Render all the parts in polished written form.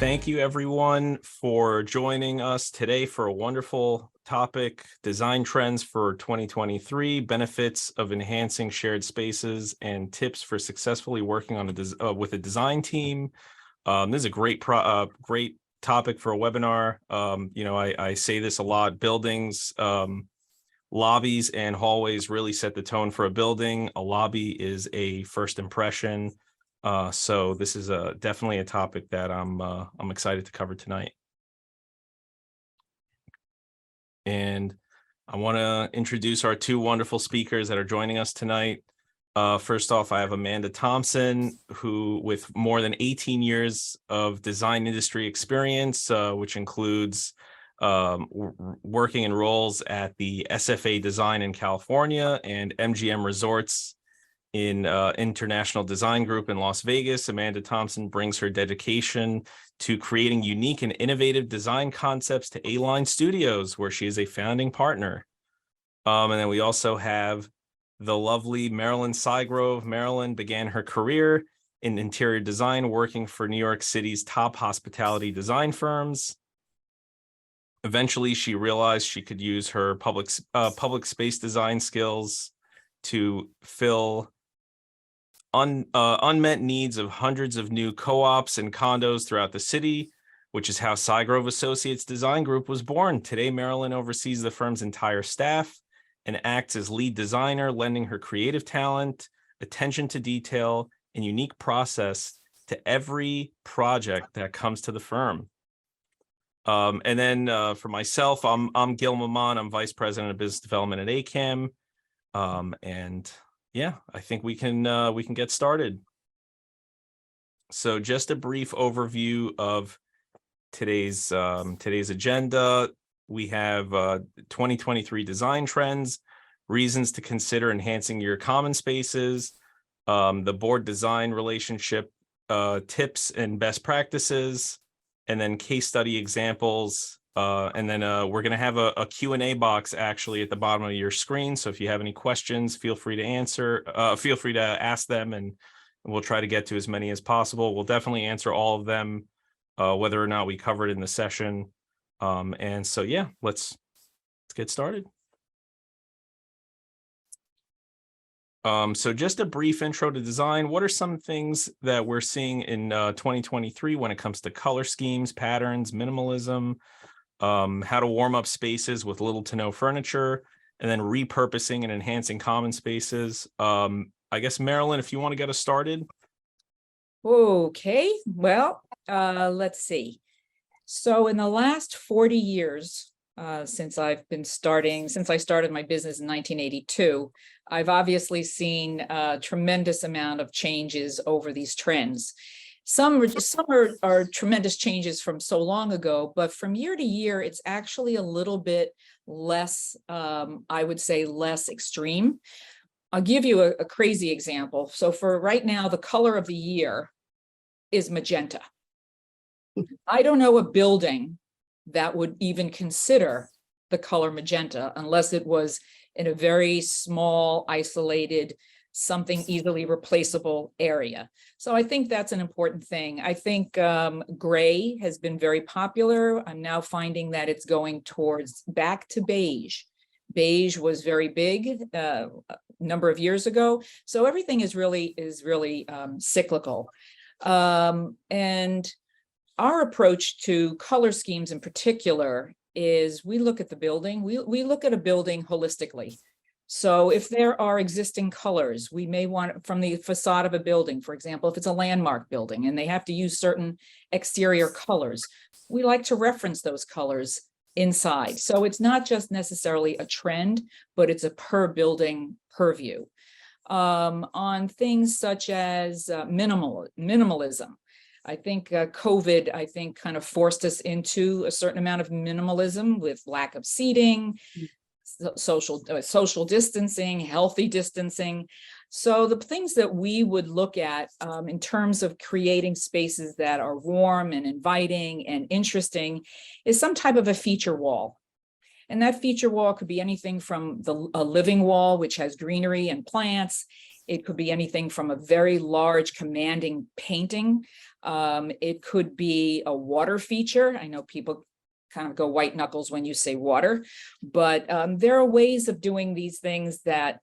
Thank you everyone for joining us today for a wonderful topic, design trends for 2023, benefits of enhancing shared spaces and tips for successfully working on with a design team. This is a great topic for a webinar. I say this a lot, buildings, lobbies and hallways really set the tone for a building. A lobby is a first impression. So this is definitely a topic that I'm excited to cover tonight. And I want to introduce our two wonderful speakers that are joining us tonight. First off, I have Amanda Thompson, who with more than 18 years of design industry experience, which includes working in roles at the SFA Design in California and MGM Resorts in International Design Group in Las Vegas. Amanda Thompson brings her dedication to creating unique and innovative design concepts to Aline Studios, where she is a founding partner. And then we also have the lovely Marilyn Sygrove. Marilyn began her career in interior design, working for New York City's top hospitality design firms. Eventually, she realized she could use her public space design skills to fill unmet needs of hundreds of new co-ops and condos throughout the city, which is how Sygrove Associates Design Group was born. Today, Marilyn oversees the firm's entire staff and acts as lead designer, lending her creative talent, attention to detail, and unique process to every project that comes to the firm. And then for myself, I'm Gil Maman. I'm Vice President of Business Development at AKAM. And yeah, I think we can get started. So just a brief overview of today's agenda. We have 2023 design trends, reasons to consider enhancing your common spaces, the board design relationship tips and best practices, and then case study examples. And then we're going to have a Q&A box actually at the bottom of your screen. So if you have any questions, feel free to ask them, and we'll try to get to as many as possible. We'll definitely answer all of them, whether or not we cover it in the session. And so, yeah, let's get started. So just a brief intro to design. What are some things that we're seeing in 2023 when it comes to color schemes, patterns, minimalism, how to warm up spaces with little to no furniture, and then repurposing and enhancing common spaces. I guess, Marilyn, if you want to get us started. Okay, well, let's see. So in the last 40 years, since I started my business in 1982, I've obviously seen a tremendous amount of changes over these trends. Some are tremendous changes from so long ago, but from year to year, it's actually a little bit less, I would say, less extreme. I'll give you a crazy example. So for right now, the color of the year is magenta. I don't know a building that would even consider the color magenta unless it was in a very small, isolated, something easily replaceable area. So I think that's an important thing. I think gray has been very popular. I'm now finding that it's going towards back to beige. Beige was very big a number of years ago. So everything is really cyclical. And our approach to color schemes in particular is we look at the building, we look at a building holistically. So if there are existing colors, we may want from the facade of a building, for example, if it's a landmark building and they have to use certain exterior colors, we like to reference those colors inside. So it's not just necessarily a trend, but it's a per building purview. On things such as minimalism. I think COVID, kind of forced us into a certain amount of minimalism with lack of seating, social distancing, healthy distancing. So the things that we would look at in terms of creating spaces that are warm and inviting and interesting is some type of a feature wall. And that feature wall could be anything from a living wall, which has greenery and plants. It could be anything from a very large commanding painting. It could be a water feature. I know people kind of go white knuckles when you say water, but there are ways of doing these things that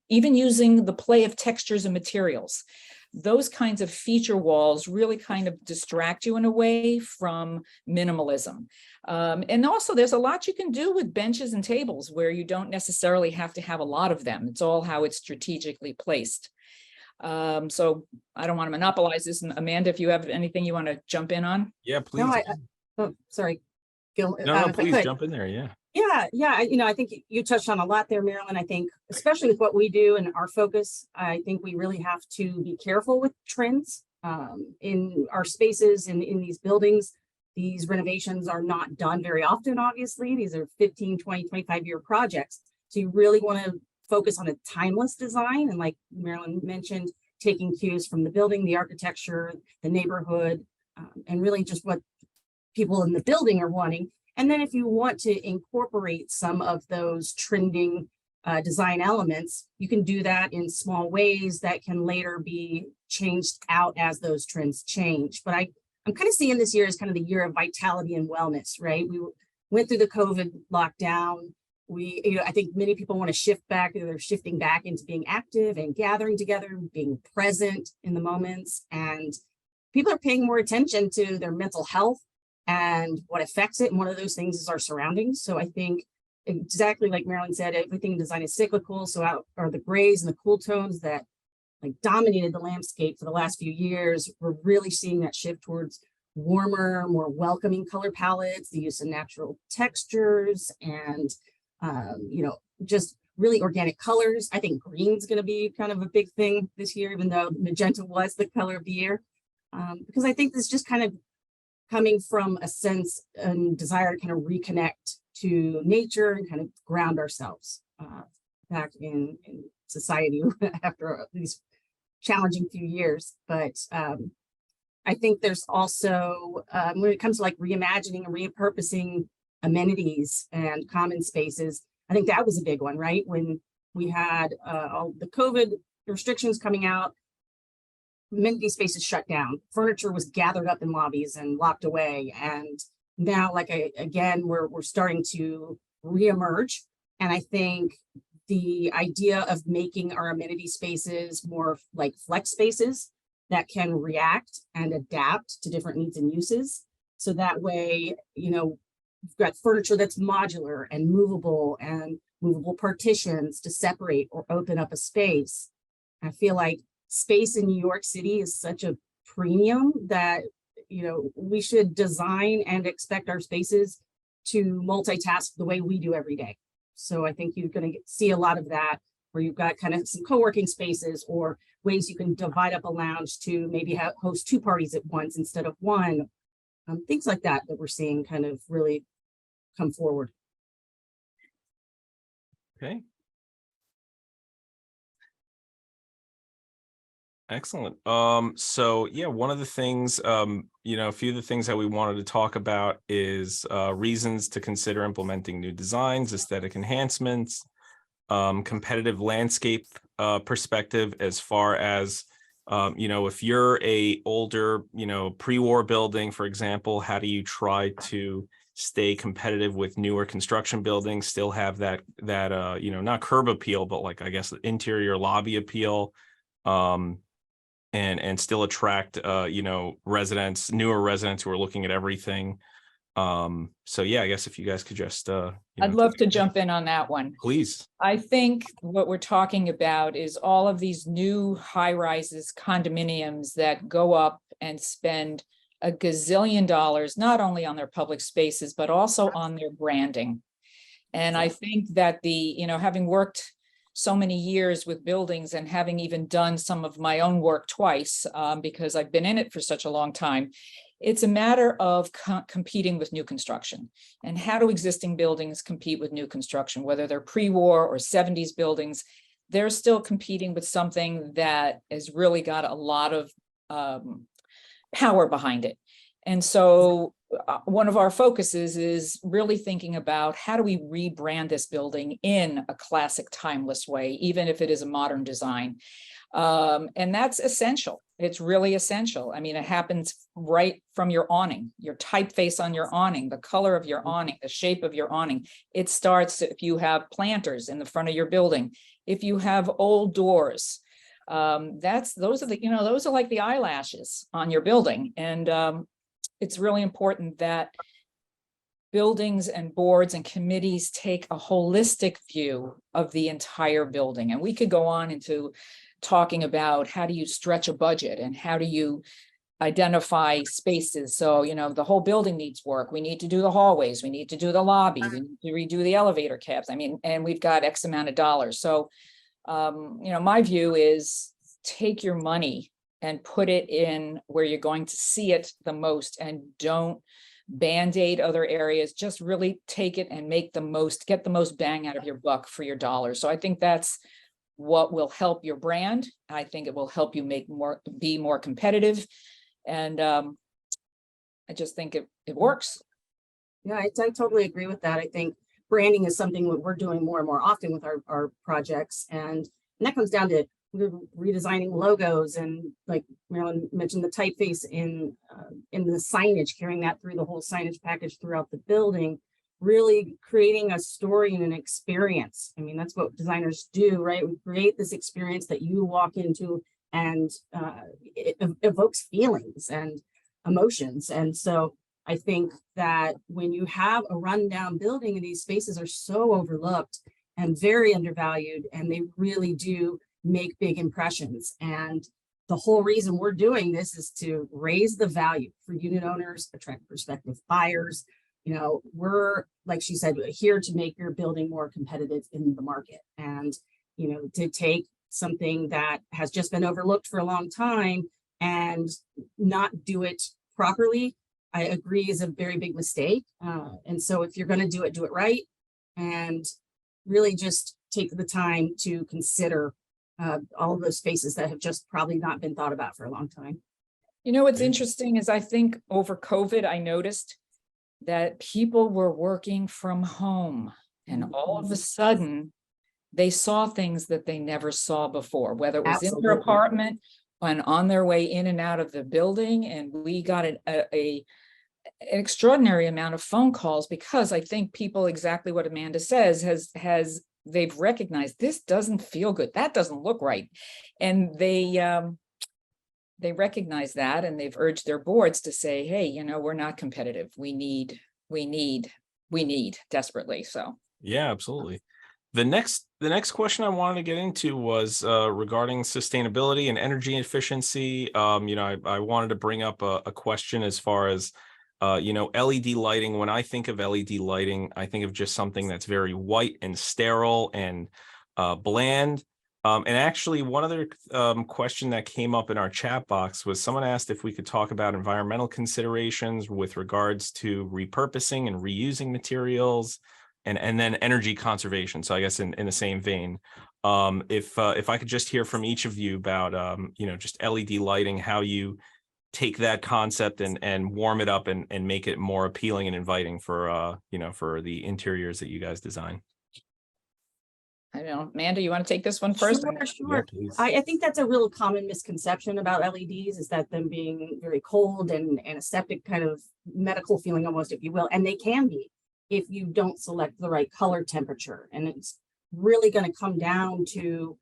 even using the play of textures and materials. Those kinds of feature walls really kind of distract you in a way from minimalism. And also there's a lot you can do with benches and tables where you don't necessarily have to have a lot of them. It's all how it's strategically placed. So I don't want to monopolize this. And Amanda, if you have anything you want to jump in on. Yeah, please. No, oh, sorry, Gil. No, please jump in there. Yeah. Yeah. I think you touched on a lot there, Marilyn. I think, especially with what we do and our focus, I think we really have to be careful with trends in our spaces and in these buildings. These renovations are not done very often, obviously. These are 15, 20, 25-year projects. So you really want to focus on a timeless design. And like Marilyn mentioned, taking cues from the building, the architecture, the neighborhood, and really just what people in the building are wanting. And then if you want to incorporate some of those trending design elements, you can do that in small ways that can later be changed out as those trends change. But I'm kind of seeing this year as kind of the year of vitality and wellness, right? We went through the COVID lockdown. I think many people want to shift back, they're shifting back into being active and gathering together, being present in the moments. And people are paying more attention to their mental health and what affects it. And one of those things is our surroundings. So I think exactly like Marilyn said, everything in design is cyclical. So out are the grays and the cool tones that like dominated the landscape for the last few years. We're really seeing that shift towards warmer, more welcoming color palettes, the use of natural textures, and just really organic colors. I think green's going to be kind of a big thing this year, even though magenta was the color of the year, because I think this is just kind of coming from a sense and desire to kind of reconnect to nature and kind of ground ourselves back in society after these challenging few years. But I think there's also, when it comes to like reimagining and repurposing amenities and common spaces, I think that was a big one, right? When we had all the COVID restrictions coming out, amenity spaces shut down, furniture was gathered up in lobbies and locked away. And now, again, we're starting to reemerge. And I think the idea of making our amenity spaces more like flex spaces that can react and adapt to different needs and uses. So that way, we've got furniture that's modular and movable partitions to separate or open up a space. I feel like space in New York City is such a premium that, we should design and expect our spaces to multitask the way we do every day. So I think you're going to see a lot of that, where you've got kind of some co-working spaces or ways you can divide up a lounge to maybe host 2 parties at once instead of 1. Things like that we're seeing kind of really come forward. Okay. Excellent. So yeah, one of the things, a few of the things that we wanted to talk about is reasons to consider implementing new designs, aesthetic enhancements, competitive landscape perspective, as far as, if you're a older, pre-war building, for example, how do you try to stay competitive with newer construction buildings, still have that not curb appeal, but like, I guess, the interior lobby appeal, and still attract, newer residents who are looking at everything. So yeah, I guess if you guys could just, I'd love to jump in on that one. Please. I think what we're talking about is all of these new high rises, condominiums that go up and spend a gazillion dollars, not only on their public spaces, but also on their branding. And I think that having worked so many years with buildings and having even done some of my own work twice, because I've been in it for such a long time, it's a matter of competing with new construction. And how do existing buildings compete with new construction, whether they're pre-war or 70s buildings? They're still competing with something that has really got a lot of power behind it. And so one of our focuses is really thinking about how do we rebrand this building in a classic, timeless way, even if it is a modern design. And that's essential. It's really essential. I mean, it happens right from your awning, your typeface on your awning, the color of your awning, the shape of your awning. It starts if you have planters in the front of your building, if you have old doors. Those are like the eyelashes on your building. And it's really important that buildings and boards and committees take a holistic view of the entire building. And we could go on into talking about how do you stretch a budget and how do you identify spaces. So, the whole building needs work. We need to do the hallways. We need to do the lobby. We need to redo the elevator cabs. I mean, and we've got X amount of dollars. So, my view is take your money and put it in where you're going to see it the most, and don't band-aid other areas. Just really take it and get the most bang out of your buck for your dollar. So I think that's what will help your brand. I think it will help you be more competitive. And I just think it works. Yeah, I totally agree with that. I think branding is something that we're doing more and more often with our projects. And that comes down to we're redesigning logos, and like Marilyn mentioned, the typeface in the signage, carrying that through the whole signage package throughout the building, really creating a story and an experience. I mean, that's what designers do, right? We create this experience that you walk into, and it evokes feelings and emotions. And so I think that when you have a rundown building, and these spaces are so overlooked and very undervalued, and they really do make big impressions. And the whole reason we're doing this is to raise the value for unit owners, attract prospective buyers. We're, like she said, here to make your building more competitive in the market, and to take something that has just been overlooked for a long time and not do it properly, I agree, is a very big mistake. And so if you're going to do it right, and really just take the time to consider all of those spaces that have just probably not been thought about for a long time. What's interesting is I think over COVID, I noticed that people were working from home, and all of a sudden they saw things that they never saw before, whether it was in their apartment and on their way in and out of the building. And we got an extraordinary amount of phone calls, because I think people, exactly what Amanda says, they've recognized this doesn't feel good, that doesn't look right, and they recognize that, and they've urged their boards to say, hey, we're not competitive. We need desperately. So yeah, absolutely. The next question I wanted to get into was regarding sustainability and energy efficiency. I wanted to bring up a question as far as LED lighting. When I think of LED lighting, I think of just something that's very white and sterile and bland. And actually, one other question that came up in our chat box was someone asked if we could talk about environmental considerations with regards to repurposing and reusing materials, and then energy conservation. So I guess in the same vein, if I could just hear from each of you about just LED lighting, how you take that concept and warm it up and make it more appealing and inviting for for the interiors that you guys design. I don't know, Amanda, you want to take this one first? Sure. Yeah, I think that's a real common misconception about LEDs, is that them being very cold and antiseptic, kind of medical feeling almost, if you will. And they can be if you don't select the right color temperature. And it's really going to come down to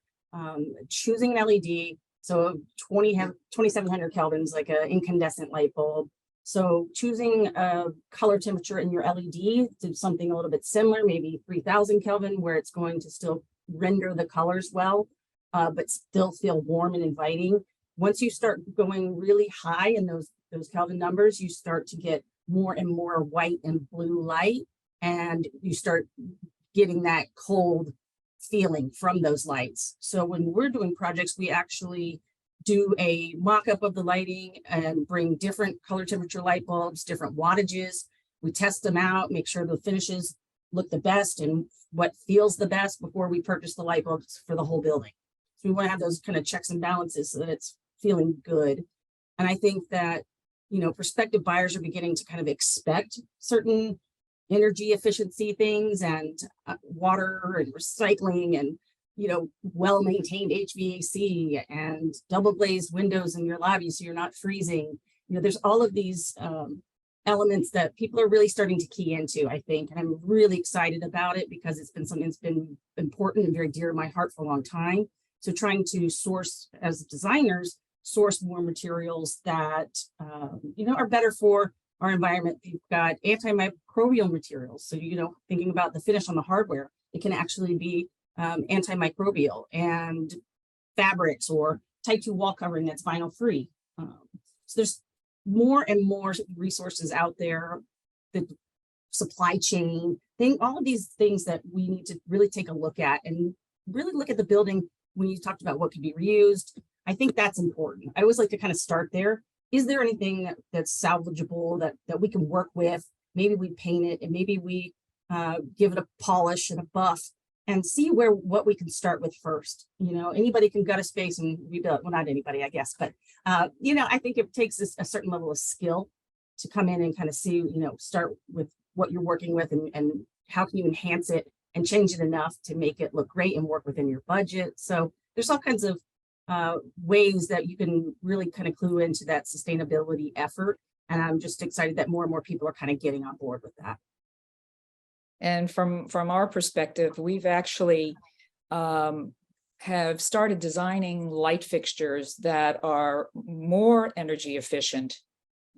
choosing an LED. So 2700 Kelvin's like an incandescent light bulb. So choosing a color temperature in your LED to something a little bit similar, maybe 3000 Kelvin, where it's going to still render the colors well, but still feel warm and inviting. Once you start going really high in those Kelvin numbers, you start to get more and more white and blue light, and you start getting that cold feeling from those lights. So when we're doing projects, we actually do a mock-up of the lighting and bring different color temperature light bulbs, different wattages. We test them out, make sure the finishes look the best and what feels the best before we purchase the light bulbs for the whole building. So we want to have those kind of checks and balances so that it's feeling good. And I think that prospective buyers are beginning to kind of expect certain energy efficiency things and water and recycling and, well-maintained HVAC and double glazed windows in your lobby so you're not freezing. There's all of these elements that people are really starting to key into, I think, and I'm really excited about it because it's been something that's been important and very dear to my heart for a long time. So trying to source, as designers, source more materials that, are better for our environment. You've got antimicrobial materials. So, thinking about the finish on the hardware, it can actually be antimicrobial, and fabrics or type 2 wall covering that's vinyl free. So there's more and more resources out there, the supply chain thing, all of these things that we need to really take a look at and really look at the building. When you talked about what could be reused, I think that's important. I always like to kind of start there. Is there anything that's salvageable that we can work with? Maybe we paint it and maybe we give it a polish and a buff and see what we can start with first. Anybody can gut a space and rebuild. Well, not anybody, I guess, but I think it takes a certain level of skill to come in and kind of see, start with what you're working with and how can you enhance it and change it enough to make it look great and work within your budget. So there's all kinds of ways that you can really kind of clue into that sustainability effort. And I'm just excited that more and more people are kind of getting on board with that. And from our perspective, we've actually have started designing light fixtures that are more energy efficient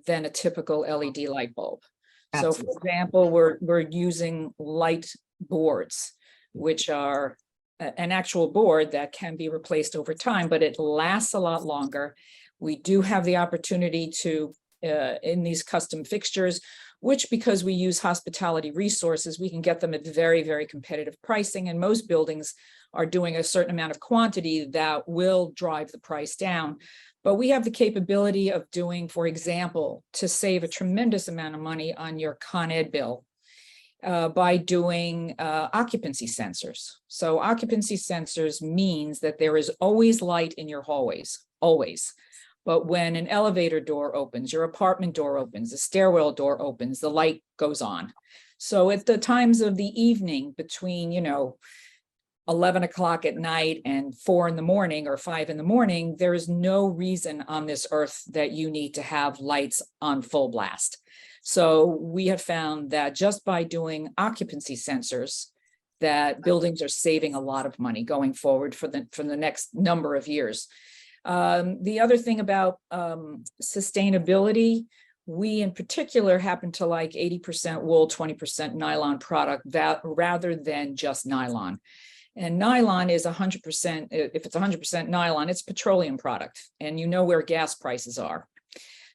than a typical LED light bulb. Absolutely. So for example, we're using light boards, which are an actual board that can be replaced over time, but it lasts a lot longer. We do have the opportunity to, in these custom fixtures, which because we use hospitality resources, we can get them at very, very competitive pricing. And most buildings are doing a certain amount of quantity that will drive the price down. But we have the capability of doing, for example, to save a tremendous amount of money on your Con Ed bill by doing occupancy sensors. So occupancy sensors means that there is always light in your hallways, always. But when an elevator door opens, your apartment door opens, the stairwell door opens, the light goes on. So at the times of the evening between, 11 o'clock at night and 4 in the morning or 5 in the morning, there is no reason on this earth that you need to have lights on full blast. So we have found that just by doing occupancy sensors, that buildings are saving a lot of money going forward for the next number of years. The other thing about sustainability, we in particular happen to like 80% wool, 20% nylon product rather than just nylon. And nylon is 100%, if it's 100% nylon, it's petroleum product. And you know where gas prices are.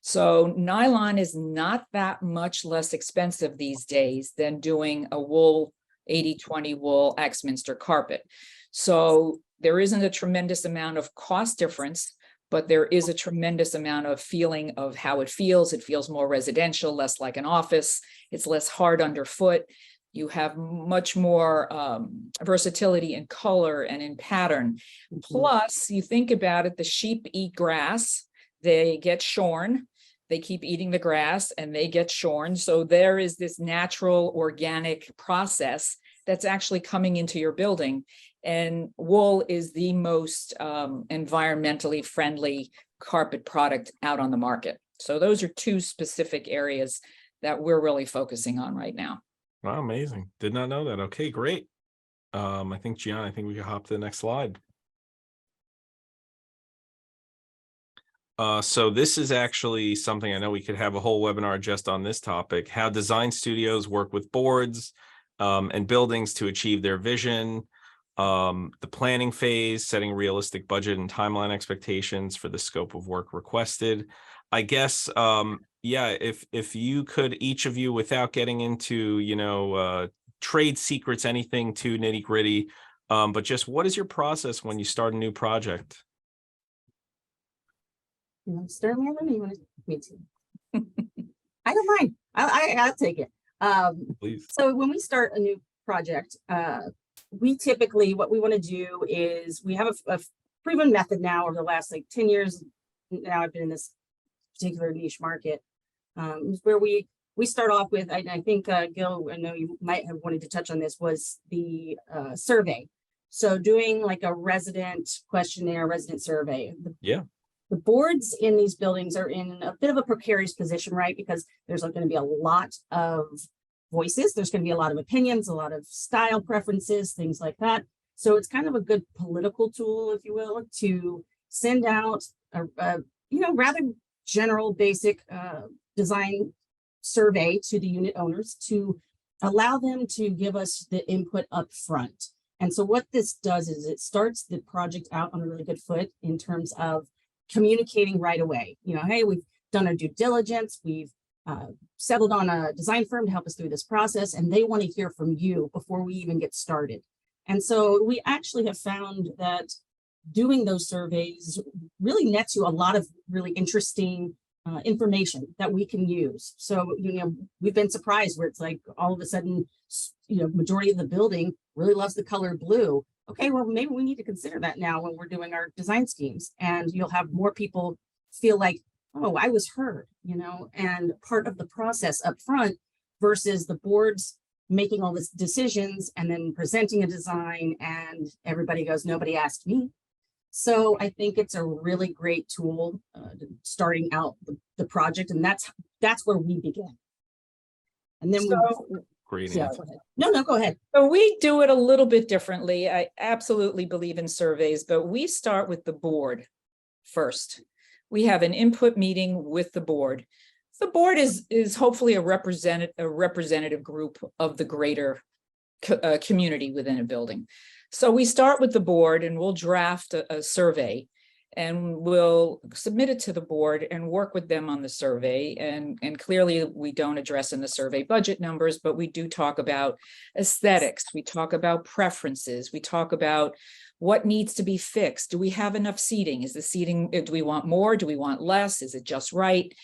So nylon is not that much less expensive these days than doing a wool, 80-20 wool Axminster carpet. So there isn't a tremendous amount of cost difference, but there is a tremendous amount of feeling of how it feels. It feels more residential, less like an office. It's less hard underfoot. You have much more versatility in color and in pattern. Mm-hmm. Plus, you think about it, the sheep eat grass, they get shorn, they keep eating the grass and they get shorn. So there is this natural organic process that's actually coming into your building. And wool is the most environmentally friendly carpet product out on the market. So those are two specific areas that we're really focusing on right now. Wow, amazing. Did not know that. Okay, great. I think, Gian, I think we can hop to the next slide. So this is actually something I know we could have a whole webinar just on this topic, how design studios work with boards and buildings to achieve their vision, the planning phase, setting realistic budget and timeline expectations for the scope of work requested. I guess, yeah, if you could, each of you, without getting into, trade secrets, anything too nitty gritty, but just what is your process when you start a new project? You want to start, Marilyn? You want me to? I don't mind. I'll take it. Please. So when we start a new project, we typically, what we want to do is we have a proven method now over the last 10 years. Now I've been in this particular niche market is where we start off with, I think, Gil, I know you might have wanted to touch on this, was the survey. So doing like a resident questionnaire, resident survey. Yeah. The boards in these buildings are in a bit of a precarious position, right? Because there's going to be a lot of voices. There's going to be a lot of opinions, a lot of style preferences, things like that. So it's kind of a good political tool, if you will, to send out a rather general, basic design survey to the unit owners to allow them to give us the input up front. And so what this does is it starts the project out on a really good foot in terms of communicating right away. Hey, we've done our due diligence. We've settled on a design firm to help us through this process, and they want to hear from you before we even get started. And so we actually have found that doing those surveys really nets you a lot of really interesting information that we can use. So, we've been surprised where it's like all of a sudden, majority of the building really loves the color blue. Okay, well, maybe we need to consider that now when we're doing our design schemes, and you'll have more people feel like, oh, I was heard, and part of the process up front versus the boards making all these decisions and then presenting a design and everybody goes, nobody asked me. So I think it's a really great tool starting out the project, and that's where we begin. And then Great. Yeah, go ahead. No, go ahead. So we do it a little bit differently. I absolutely believe in surveys, but we start with the board first. We have an input meeting with the board. The board is hopefully a representative group of the greater community within a building. So we start with the board and we'll draft a survey and we'll submit it to the board and work with them on the survey. And clearly we don't address in the survey budget numbers, but we do talk about aesthetics. We talk about preferences. We talk about what needs to be fixed. Do we have enough seating? Is the seating, do we want more? Do we want less? Is it just right?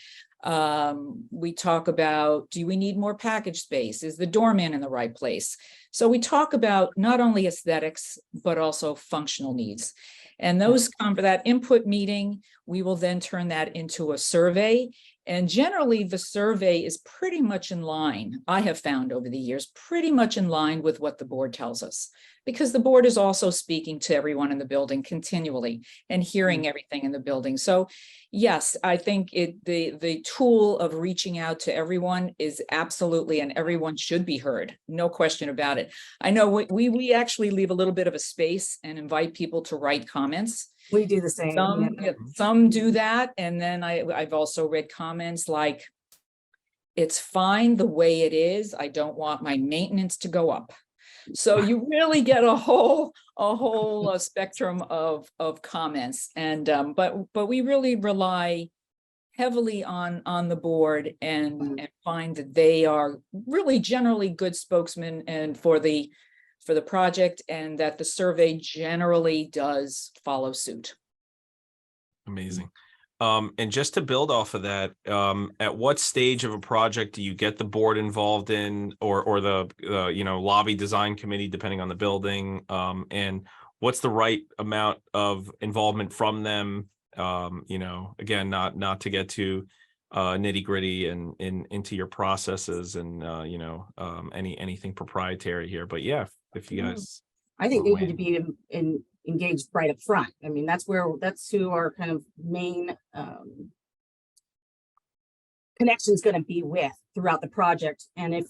We talk about, do we need more package space? Is the doorman in the right place? So we talk about not only aesthetics, but also functional needs. And those come for that input meeting. We will then turn that into a survey. And generally the survey is pretty much in line, I have found over the years, pretty much in line with what the board tells us, because the board is also speaking to everyone in the building continually and hearing everything in the building. So yes, I think the tool of reaching out to everyone is absolutely, and everyone should be heard, no question about it. I know we actually leave a little bit of a space and invite people to write comments. We do the same. Some do that. And then I've also read comments like, it's fine the way it is. I don't want my maintenance to go up. So you really get a whole spectrum of comments. And but we really rely heavily on the board and find that they are really generally good spokesmen and for the project, and that the survey generally does follow suit. Amazing. And just to build off of that, at what stage of a project do you get the board involved in, or the lobby design committee, depending on the building? And what's the right amount of involvement from them? Again, not to get too nitty gritty and into your processes and anything proprietary here, but yeah, if you guys, I think they need to be engaged right up front. I mean, that's who our kind of main connection is going to be with throughout the project. And if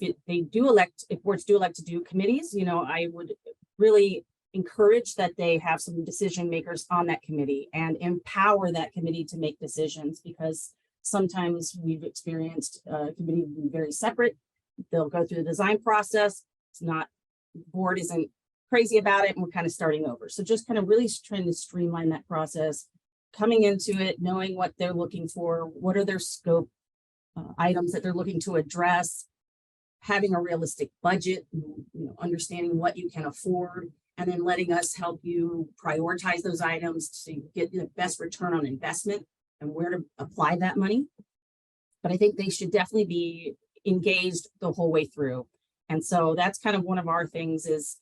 boards do elect to do committees, I would really encourage that they have some decision makers on that committee and empower that committee to make decisions, because sometimes we've experienced committee being very separate. They'll go through the design process. Board isn't crazy about it, and we're kind of starting over. So just kind of really trying to streamline that process, coming into it, knowing what they're looking for, what are their scope items that they're looking to address, having a realistic budget, understanding what you can afford, and then letting us help you prioritize those items to get the best return on investment and where to apply that money. But I think they should definitely be engaged the whole way through. And so that's kind of one of our things is,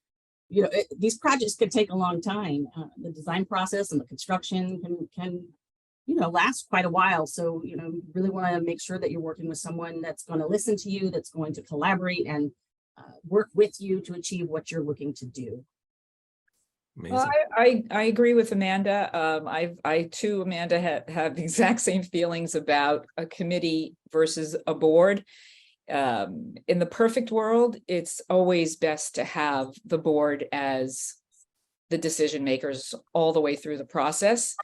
these projects could take a long time. The design process and the construction can last quite a while. So, really want to make sure that you're working with someone that's going to listen to you, that's going to collaborate and work with you to achieve what you're looking to do. Amazing. I agree with Amanda. I too, Amanda, have the exact same feelings about a committee versus a board. In the perfect world, it's always best to have the board as the decision makers all the way through the process.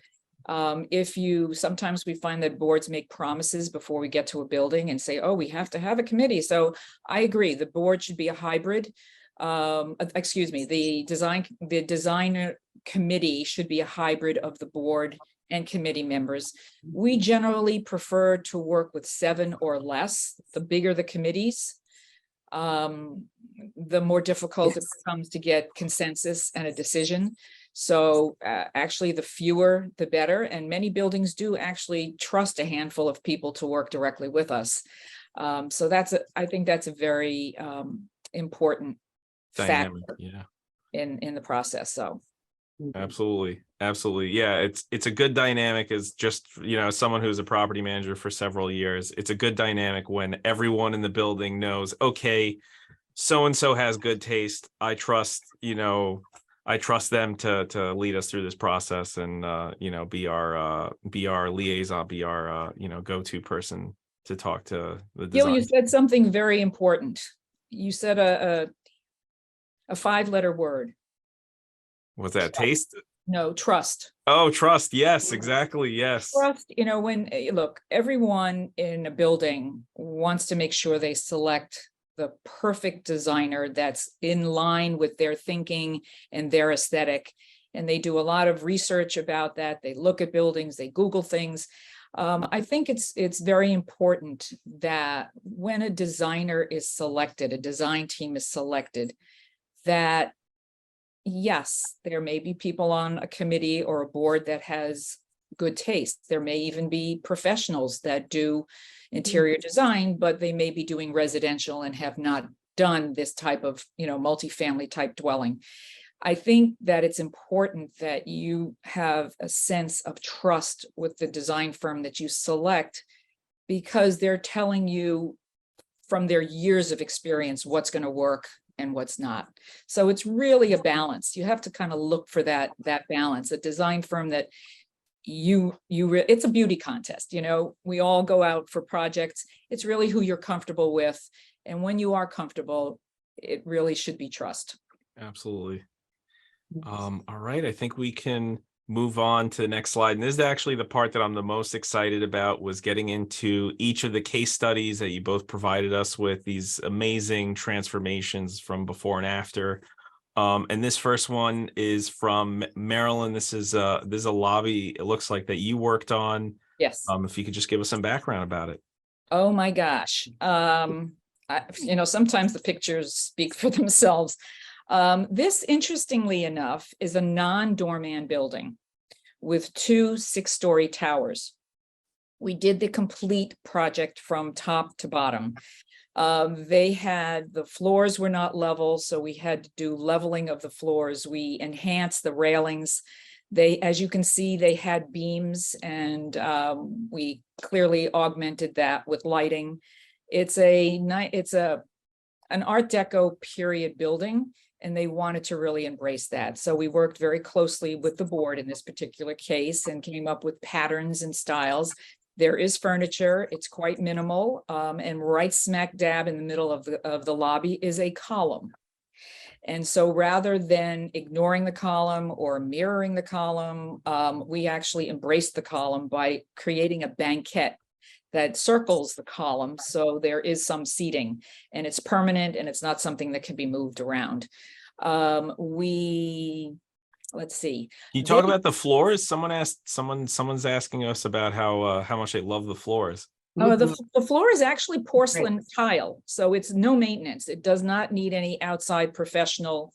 Sometimes we find that boards make promises before we get to a building and say, oh, we have to have a committee. So I agree, the board should be a hybrid. The designer committee should be a hybrid of the board and committee members. We generally prefer to work with 7 or less. The bigger the committees, the more difficult it becomes to get consensus and a decision. So actually, the fewer, the better. And many buildings do actually trust a handful of people to work directly with us. So I think that's a very important Dynamic, factor yeah. in the process. So Absolutely. Yeah, it's a good dynamic as just, someone who's a property manager for several years. It's a good dynamic when everyone in the building knows, okay, so-and-so has good taste. I trust them to lead us through this process and, be our liaison, be our, go-to person to talk to the design. you said something very important. You said a 5-letter word. Was that taste? No, trust. Oh, trust. Yes, exactly. Yes. Trust, look, everyone in a building wants to make sure they select the perfect designer that's in line with their thinking and their aesthetic. And they do a lot of research about that. They look at buildings, they Google things. I think it's very important that when a designer is selected, a design team is selected, that yes, there may be people on a committee or a board that has good taste. There may even be professionals that do interior design, but they may be doing residential and have not done this type of, multifamily type dwelling. I think that it's important that you have a sense of trust with the design firm that you select, because they're telling you from their years of experience what's going to work and what's not. So it's really a balance. You have to kind of look for that balance, a design firm that it's a beauty contest. We all go out for projects. It's really who you're comfortable with. And when you are comfortable, it really should be trust. Absolutely. All right. I think we can move on to the next slide. And this is actually the part that I'm the most excited about, was getting into each of the case studies that you both provided us with, these amazing transformations from before and after. And this first one is from Marilyn. This is a lobby, it looks like, that you worked on. Yes. If you could just give us some background about it. Oh my gosh. Sometimes the pictures speak for themselves. This, interestingly enough, is a non-doorman building with 2 6-story towers. We did the complete project from top to bottom. The floors were not level, so we had to do leveling of the floors. We enhanced the railings. As you can see, they had beams, and we clearly augmented that with lighting. It's an Art Deco period building, and they wanted to really embrace that. So we worked very closely with the board in this particular case and came up with patterns and styles. There is furniture, it's quite minimal, and right smack dab in the middle of the lobby is a column. And so rather than ignoring the column or mirroring the column, we actually embraced the column by creating a banquette that circles the column. So there is some seating, and it's permanent, and it's not something that can be moved around. Let's see. Can you talk about the floors? Someone's asking us about how much they love the floors. Oh, the floor is actually porcelain tile, so it's no maintenance. It does not need any outside professional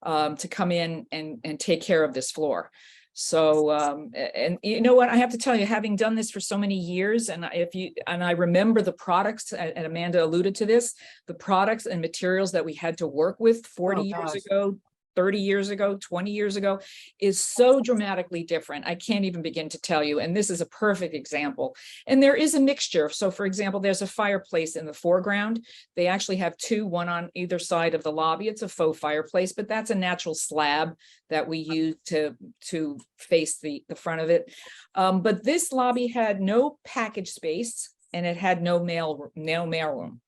to come in and take care of this floor. So, and you know what, I have to tell you, having done this for so many years, and I remember the products, and Amanda alluded to this, the products and materials that we had to work with 40 years ago 30 years ago, 20 years ago, is so dramatically different. I can't even begin to tell you. And this is a perfect example. And there is a mixture. So for example, there's a fireplace in the foreground. They actually have two, one on either side of the lobby. It's a faux fireplace, but that's a natural slab that we use to face the front of it. But this lobby had no package space and it had no mail room.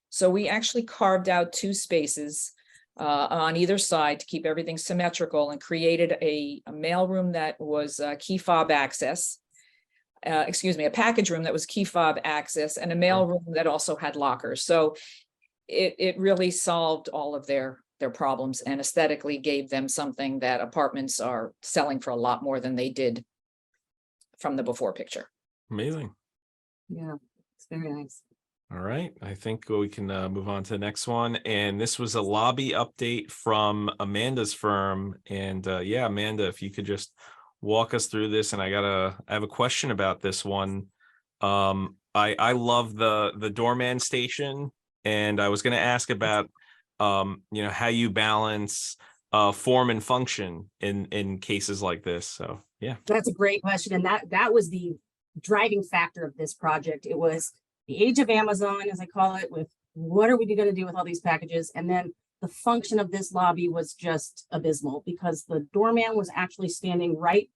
So we actually carved out two spaces on either side to keep everything symmetrical and created a mailroom that was key fob access. A package room that was key fob access and a mail room that also had lockers. So it really solved all of their problems and aesthetically gave them something that apartments are selling for a lot more than they did from the before picture. Amazing. Yeah, it's very nice. All right, I think we can move on to the next one. And this was a lobby update from Amanda's firm. And yeah, Amanda, if you could just walk us through this. And I have a question about this one. I love the doorman station. And I was going to ask about, how you balance form and function in cases like this. So, yeah. That's a great question. And that was the driving factor of this project. It was the age of Amazon, as I call it, with what are we going to do with all these packages? And then the function of this lobby was just abysmal because the doorman was actually standing right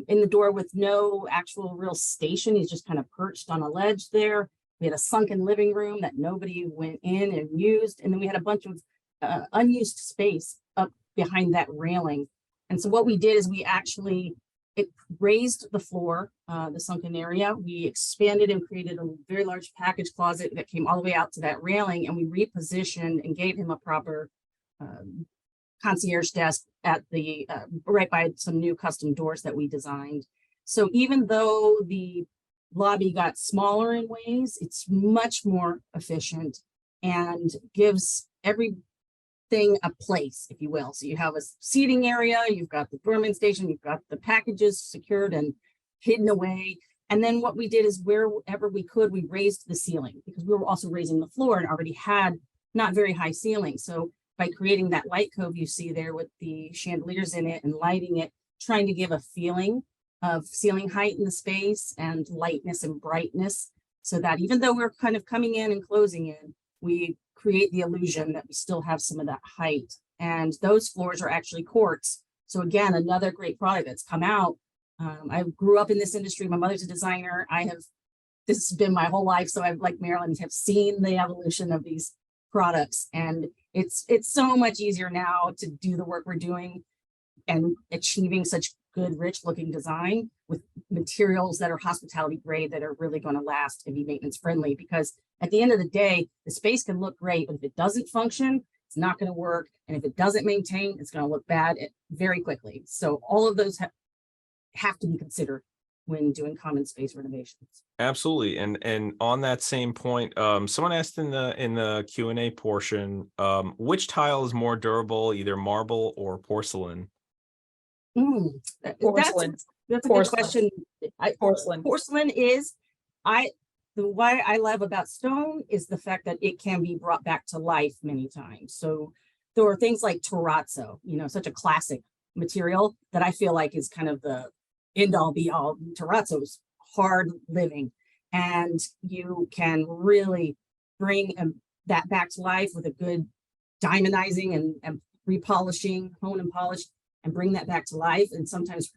in the door with no actual real station. He's just kind of perched on a ledge there. We had a sunken living room that nobody went in and used. And then we had a bunch of unused space up behind that railing. And so what we did is it raised the floor, the sunken area. We expanded and created a very large package closet that came all the way out to that railing, and we repositioned and gave him a proper concierge desk at the right by some new custom doors that we designed. So even though the lobby got smaller in ways, it's much more efficient and gives everything a place, if you will. So you have a seating area, you've got the doorman station, you've got the packages secured and hidden away. And then what we did is wherever we could, we raised the ceiling because we were also raising the floor and already had not very high ceilings. So by creating that light cove you see there with the chandeliers in it and lighting it, trying to give a feeling of ceiling height in the space and lightness and brightness, so that even though we're kind of coming in and closing in, we create the illusion that we still have some of that height. And those floors are actually quartz. So again, another great product that's come out. I grew up in this industry. My mother's a designer. This has been my whole life. So I've, like Marilyn, have seen the evolution of these products. And it's so much easier now to do the work we're doing and achieving such good, rich looking design with materials that are hospitality grade that are really going to last and be maintenance friendly. Because at the end of the day, the space can look great, but if it doesn't function, it's not going to work. And if it doesn't maintain, it's going to look bad very quickly. So all of those have to be considered when doing common space renovations. Absolutely. And on that same point, someone asked in the Q&A portion, which tile is more durable, either marble or porcelain? Porcelain. That's a good question. Porcelain is, why I love about stone is the fact that it can be brought back to life many times. So there are things like terrazzo, such a classic material that I feel like is kind of the end all be all. Terrazzo is hard living, and you can really bring that back to life with a good diamondizing and repolishing, hone and polish, and bring that back to life. And sometimes,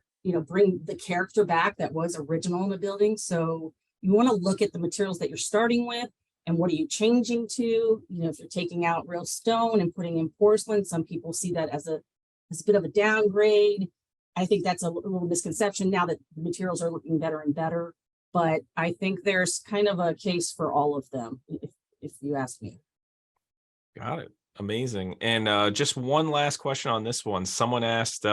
bring the character back that was original in the building. So you want to look at the materials that you're starting with and what are you changing to, if you're taking out real stone and putting in porcelain, some people see that as a bit of a downgrade. I think that's a little misconception now that the materials are looking better and better, but I think there's kind of a case for all of them, if you ask me. Got it. Amazing. And just one last question on this one. Someone asked,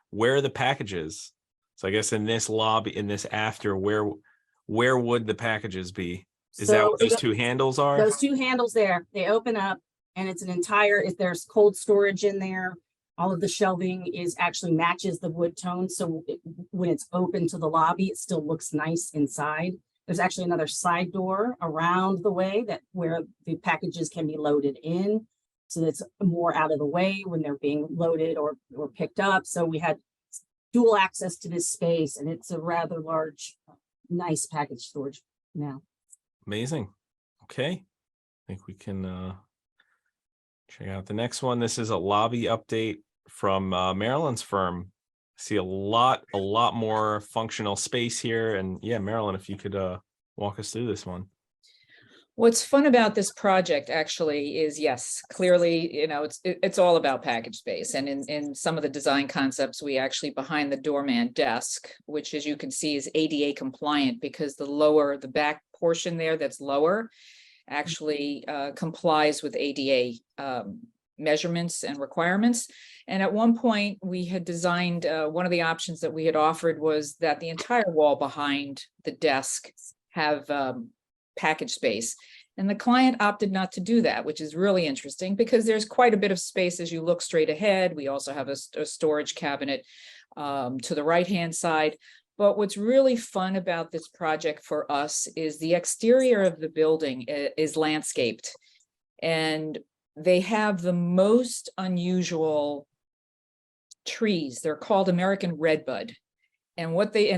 where are the packages? So I guess in this lobby, in this after, where would the packages be? Is that what those two handles are? Those two handles there, they open up and it's an entire, there's cold storage in there. All of the shelving actually matches the wood tone. So when it's open to the lobby, it still looks nice inside. There's actually another side door around the way where the packages can be loaded in. so that's more out of the way when they're being loaded or picked up. So we had dual access to this space, and it's a rather large, nice package storage now. Amazing. Okay. I think we can check out the next one. This is a lobby update from Marilyn's firm. See a lot more functional space here. And yeah, Marilyn, if you could walk us through this one. What's fun about this project actually is, yes, clearly, you know, it's all about package space. And in some of the design concepts, we actually behind the doorman desk, which as you can see is ADA compliant, because the back portion there that's lower actually complies with ADA measurements and requirements. And at one point we had designed, one of the options that we had offered was that the entire wall behind the desk have package space. And the client opted not to do that, which is really interesting because there's quite a bit of space as you look straight ahead. We also have a storage cabinet to the right-hand side. But what's really fun about this project for us is the exterior of the building is landscaped. And they have the most unusual trees. They're called American redbud. And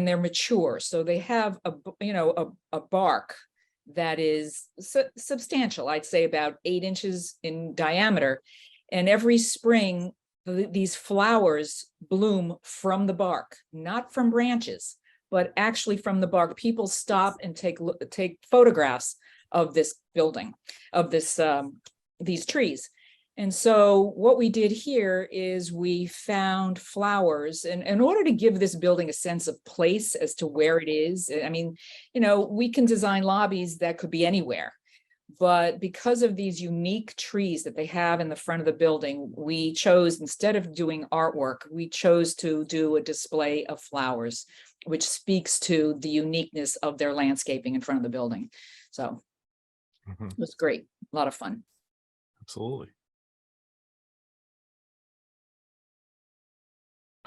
they're mature. So they have a bark that is substantial, I'd say about 8 inches in diameter. And every spring, these flowers bloom from the bark, not from branches, but actually from the bark. People stop and take photographs of this building, of these trees. And so what we did here is we found flowers, and in order to give this building a sense of place as to where it is, I mean, you know, we can design lobbies that could be anywhere, but because of these unique trees that they have in the front of the building, we chose, instead of doing artwork, we chose to do a display of flowers, which speaks to the uniqueness of their landscaping in front of the building. So it was great, a lot of fun. Absolutely.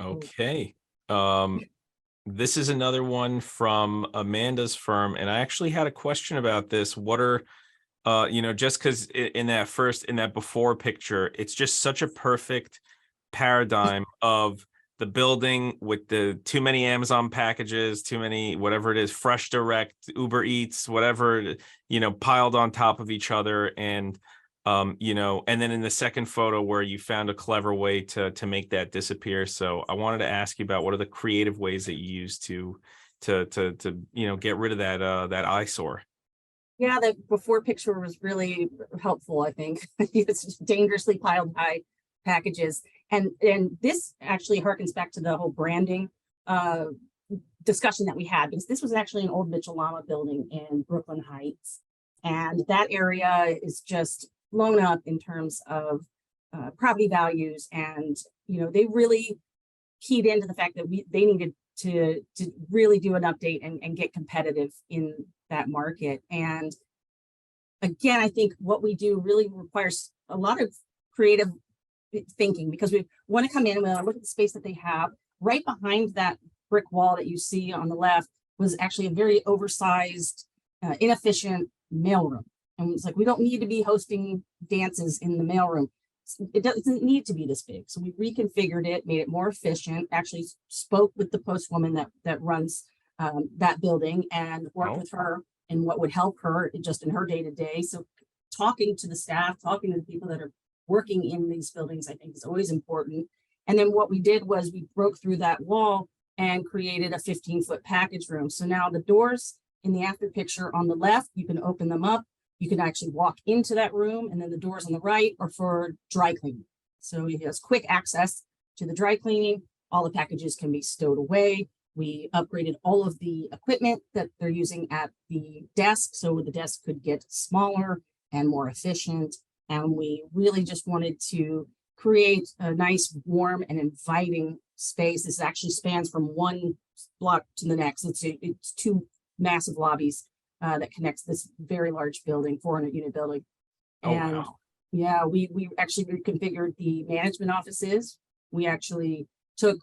Okay. This is another one from Amanda's firm, and I actually had a question about this. What are just because in that before picture, it's just such a perfect paradigm of the building with the too many Amazon packages, too many, whatever it is, Fresh Direct, Uber Eats, whatever, piled on top of each other. And and then in the second photo where you found a clever way to make that disappear. So I wanted to ask you about what are the creative ways that you use to get rid of that eyesore. Yeah, the before picture was really helpful, I think. It's dangerously piled high packages. And this actually harkens back to the whole branding discussion that we had, because this was actually an old Mitchell Lama building in Brooklyn Heights. And that area is just blown up in terms of property values. And, they really keyed into the fact that they needed to really do an update and get competitive in that market. And again, I think what we do really requires a lot of creative thinking, because we want to come in and we want to look at the space that they have. Right behind that brick wall that you see on the left was actually a very oversized, inefficient mailroom. And it's like, we don't need to be hosting dances in the mailroom. It doesn't need to be this big. So we reconfigured it, made it more efficient, actually spoke with the postwoman that runs that building and worked with her and what would help her just in her day-to-day. So talking to the staff, talking to the people that are working in these buildings, I think is always important. And then what we did was we broke through that wall and created a 15-foot package room. So now the doors in the after picture on the left, you can open them up. You can actually walk into that room, and then the doors on the right are for dry cleaning. So it has quick access to the dry cleaning. All the packages can be stowed away. We upgraded all of the equipment that they're using at the desk, so the desk could get smaller and more efficient. And we really just wanted to create a nice, warm, and inviting space. This actually spans from one block to the next. It's 2 massive lobbies that connects this very large building, 400-unit building. And wow. Yeah, we actually reconfigured the management offices. We actually took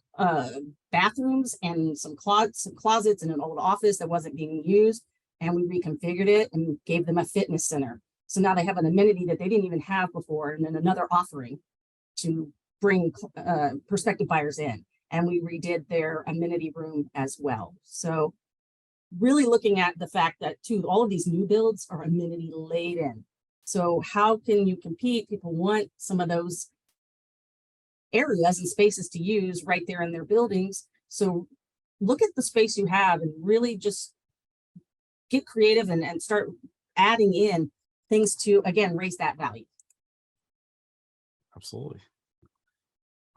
bathrooms and some closets in an old office that wasn't being used, and we reconfigured it and gave them a fitness center. So now they have an amenity that they didn't even have before, and then another offering to bring prospective buyers in. And we redid their amenity room as well. So really looking at the fact that too, all of these new builds are amenity laden. So how can you compete? People want some of those areas and spaces to use right there in their buildings. So look at the space you have and really just get creative and start adding in things to, again, raise that value. Absolutely.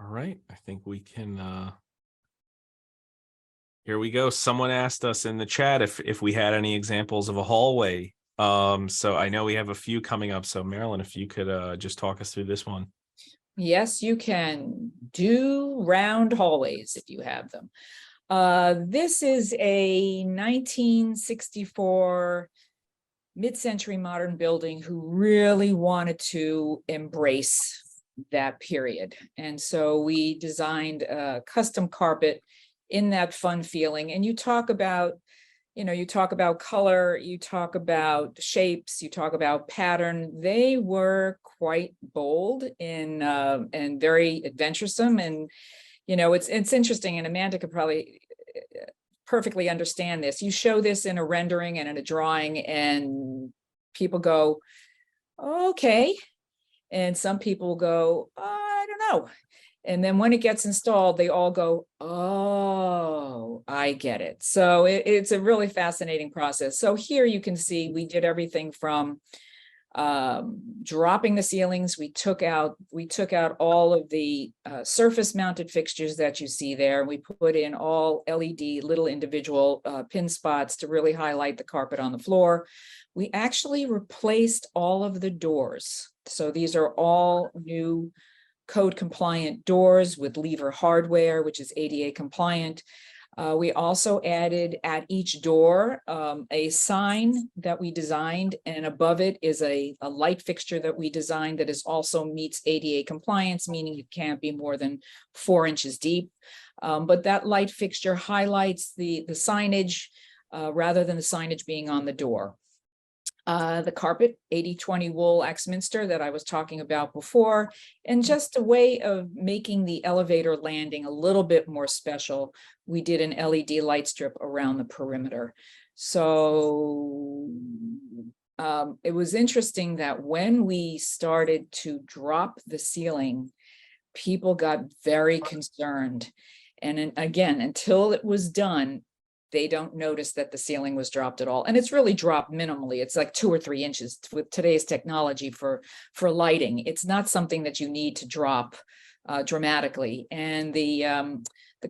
All right. I think we can, here we go. Someone asked us in the chat if we had any examples of a hallway. So I know we have a few coming up. So Marilyn, if you could just talk us through this one. Yes, you can do round hallways if you have them. This is a 1964 mid-century modern building who really wanted to embrace that period. And so we designed a custom carpet in that fun feeling. And you talk about, you talk about color, you talk about shapes, you talk about pattern. They were quite bold and very adventuresome. And, it's interesting, and Amanda could probably perfectly understand this. You show this in a rendering and in a drawing and people go, okay. And some people go, I don't know. And then when it gets installed, they all go, oh, I get it. So it's a really fascinating process. So here you can see we did everything from dropping the ceilings. We took out all of the surface mounted fixtures that you see there. We put in all LED little individual pin spots to really highlight the carpet on the floor. We actually replaced all of the doors. So these are all new code compliant doors with lever hardware, which is ADA compliant. We also added at each door a sign that we designed, and above it is a light fixture that we designed that is also meets ADA compliance, meaning it can't be more than 4 inches deep. But that light fixture highlights the signage rather than the signage being on the door. The carpet, 80/20 wool Axminster that I was talking about before, and just a way of making the elevator landing a little bit more special. We did an LED light strip around the perimeter. So it was interesting that when we started to drop the ceiling, people got very concerned. And again, until it was done, they don't notice that the ceiling was dropped at all. And it's really dropped minimally. It's like 2 or 3 inches with today's technology for lighting. It's not something that you need to drop dramatically. And the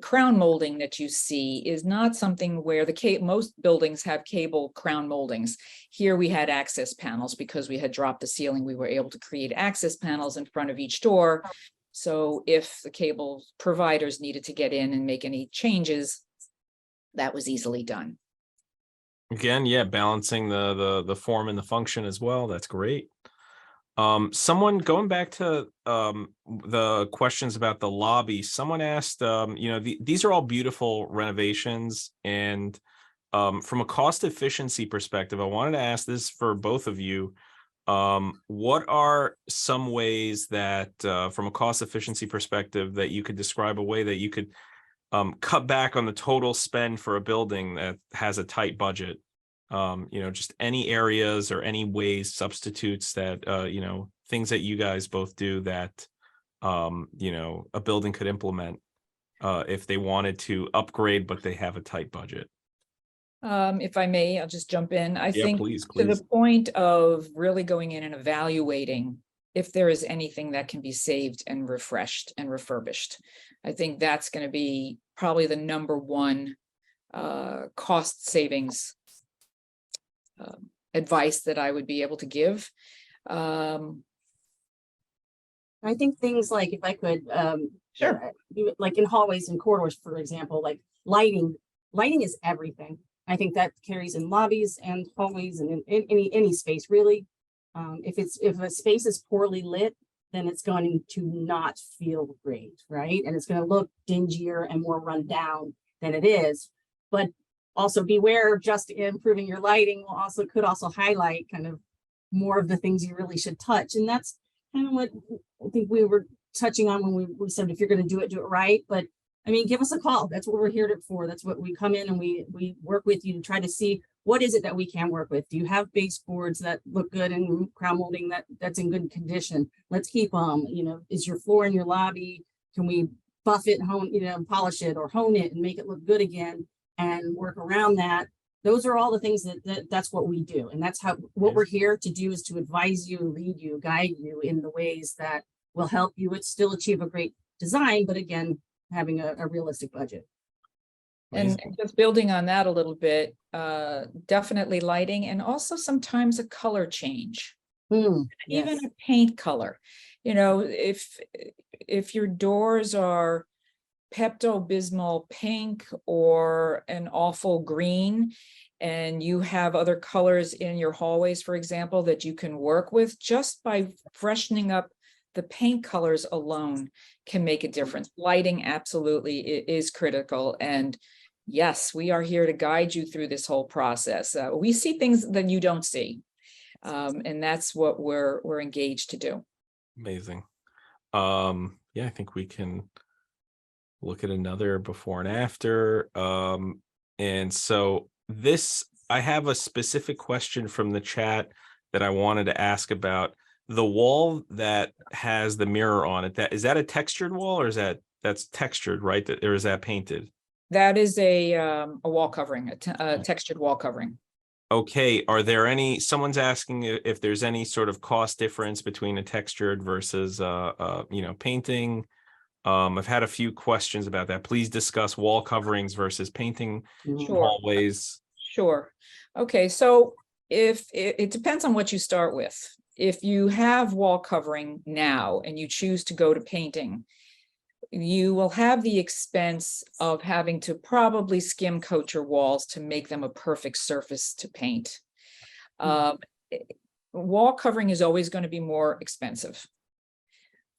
crown molding that you see is not something where most buildings have cable crown moldings. Here we had access panels because we had dropped the ceiling. We were able to create access panels in front of each door. So if the cable providers needed to get in and make any changes, that was easily done. Again, yeah, balancing the form and the function as well. That's great. Someone going back to the questions about the lobby, someone asked, these are all beautiful renovations, and from a cost efficiency perspective, I wanted to ask this for both of you. What are some ways that from a cost efficiency perspective that you could describe a way that you could cut back on the total spend for a building that has a tight budget? Just any areas or any ways, substitutes that, things that you guys both do that, a building could implement if they wanted to upgrade, but they have a tight budget. If I may, I'll just jump in. I think please. to the point of really going in and evaluating if there is anything that can be saved and refreshed and refurbished. I think that's going to be probably the number one cost savings advice that I would be able to give. I think things like, if I could, Sure. Like in hallways and corridors, for example, like lighting is everything. I think that carries in lobbies and hallways and in any space really. If a space is poorly lit, then it's going to not feel great, right? And it's going to look dingier and more run down than it is. But also beware of just improving your lighting could also highlight kind of more of the things you really should touch. And that's kind of what I think we were touching on when we said, if you're going to do it right. But I mean, give us a call. That's what we're here for. That's what we come in and we work with you to try to see what is it that we can work with. Do you have baseboards that look good and crown molding that's in good condition? Let's keep them. You know, is your floor in your lobby? Can we buff it, polish it or hone it and make it look good again and work around that? Those are all the things that's what we do. And that's what we're here to do, is to advise you, lead you, guide you in the ways that will help you still achieve a great design, but again, having a realistic budget. And just building on that a little bit, definitely lighting, and also sometimes a color change, even Yes. a paint color. You know, if your doors are Pepto-Bismol pink or an awful green, and you have other colors in your hallways, for example, that you can work with, just by freshening up the paint colors alone can make a difference. Lighting absolutely is critical. And yes, we are here to guide you through this whole process. We see things that you don't see. And that's what we're engaged to do. Amazing. Yeah, I think we can look at another before and after. And so I have a specific question from the chat that I wanted to ask about. The wall that has the mirror on it, is that a textured wall, or that's textured, right? Or is that painted? That is a wall covering, a textured wall covering. Okay, someone's asking if there's any sort of cost difference between a textured versus painting. I've had a few questions about that. Please discuss wall coverings versus painting hallways. Sure. Okay, so if it depends on what you start with. If you have wall covering now and you choose to go to painting, you will have the expense of having to probably skim coat your walls to make them a perfect surface to paint. Wall covering is always going to be more expensive.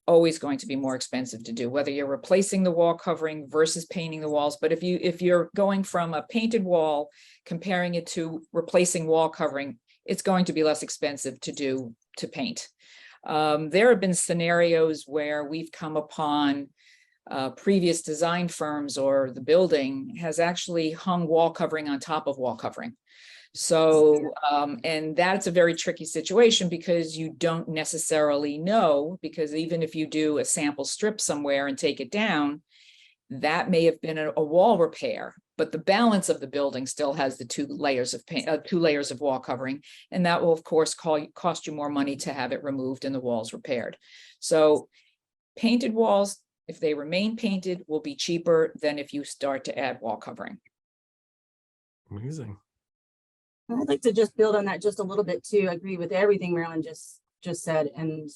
Always going to be more expensive to do, whether you're replacing the wall covering versus painting the walls. But if you're going from a painted wall, comparing it to replacing wall covering, it's going to be less expensive to paint. There have been scenarios where we've come upon previous design firms, or the building has actually hung wall covering on top of wall covering. So, and that's a very tricky situation, because you don't necessarily know, because even if you do a sample strip somewhere and take it down, that may have been a wall repair, but the balance of the building still has the two layers of paint, 2 layers of wall covering, and that will of course cost you more money to have it removed and the walls repaired. So painted walls, if they remain painted, will be cheaper than if you start to add wall covering. Amazing. I'd like to just build on that just a little bit too. I agree with everything Marilyn just said, and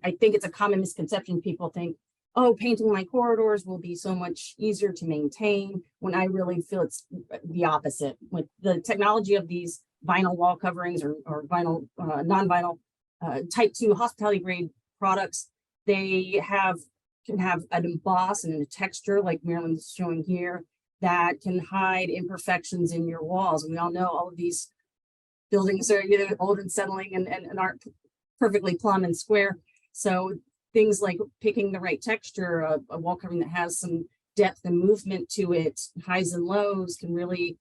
I think it's a common misconception. People think, oh, painting my corridors will be so much easier to maintain, when I really feel it's the opposite. With the technology of these vinyl wall coverings or vinyl, non-vinyl type 2 hospitality grade products, they can have an emboss and a texture like Marilyn's showing here that can hide imperfections in your walls. And we all know all of these buildings are old and settling and aren't perfectly plumb and square. So things like picking the right texture, a wall covering that has some depth and movement to it, highs and lows, can really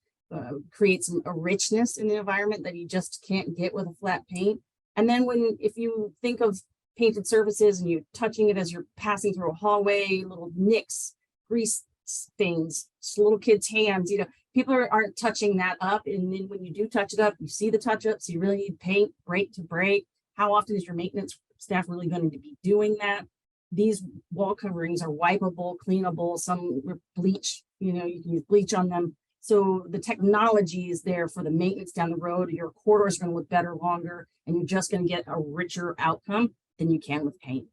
create a richness in the environment that you just can't get with a flat paint. And then if you think of painted surfaces and you're touching it as you're passing through a hallway, little nicks, grease stains, little kids' hands, people aren't touching that up. And then when you do touch it up, you see the touch ups, you really need paint break to break. How often is your maintenance staff really going to be doing that? These wall coverings are wipeable, cleanable, some bleach, you can use bleach on them. So the technology is there for the maintenance down the road. Your corridor is going to look better longer, and you're just going to get a richer outcome than you can with paint.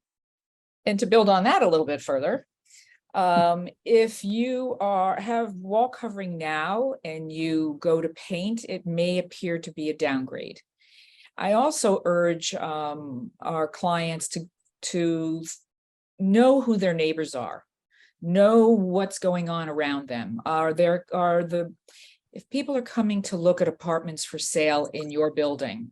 And to build on that a little bit further, if you have wall covering now and you go to paint, it may appear to be a downgrade. I also urge our clients to know who their neighbors are, know what's going on around them. If people are coming to look at apartments for sale in your building,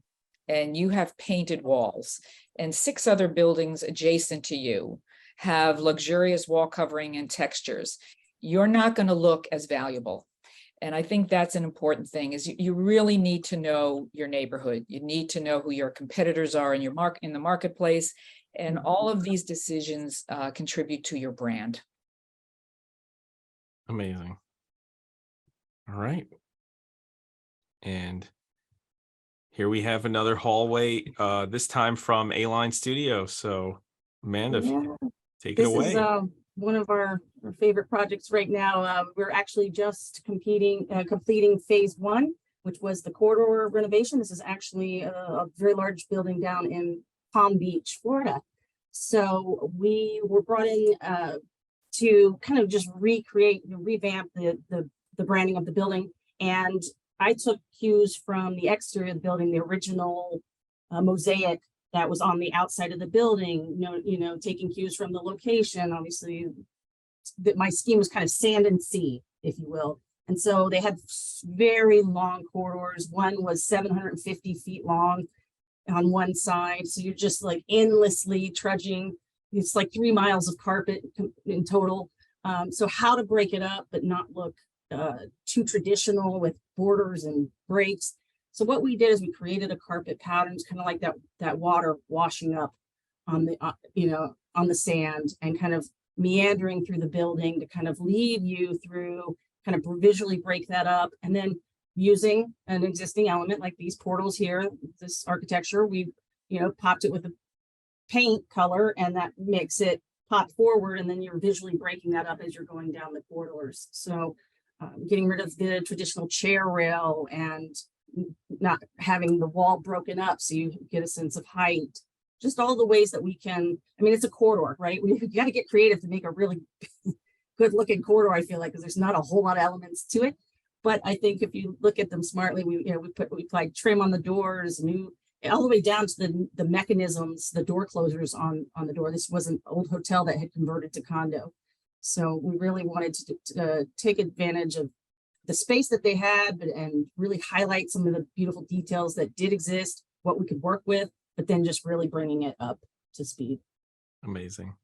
and you have painted walls, and 6 other buildings adjacent to you have luxurious wall covering and textures, you're not going to look as valuable. And I think that's an important thing, is you really need to know your neighborhood. You need to know who your competitors are in the marketplace, and all of these decisions contribute to your brand. Amazing. All right. And here we have another hallway, this time from Aline Studio. So Amanda, take it away. This is one of our favorite projects right now. We're actually just completing phase 1, which was the corridor renovation. This is actually a very large building down in Palm Beach, Florida. So we were brought in to kind of just revamp the branding of the building. And I took cues from the exterior of the building, the original mosaic that was on the outside of the building, taking cues from the location. Obviously, my scheme was kind of sand and sea, if you will. And so they had very long corridors. One was 750 feet long on one side. So you're just like endlessly trudging. It's like 3 miles of carpet in total. So how to break it up, but not look too traditional with borders and breaks. So what we did is we created a carpet patterns, kind of like that water washing up on the on the sand and kind of meandering through the building to kind of lead you through, kind of visually break that up, and then using an existing element like these portals here, this architecture, we popped it with a paint color, and that makes it pop forward, and then you're visually breaking that up as you're going down the corridors. So getting rid of the traditional chair rail and not having the wall broken up so you get a sense of height. Just all the ways that we can, it's a corridor, right? We got to get creative to make a really good looking corridor, I feel like, because there's not a whole lot of elements to it. But I think if you look at them smartly, we applied trim on the doors, all the way down to the mechanisms, the door closers on the door. This was an old hotel that had converted to condo. So we really wanted to take advantage of the space that they had, and really highlight some of the beautiful details that did exist, what we could work with, but then just really bringing it up to speed. Amazing.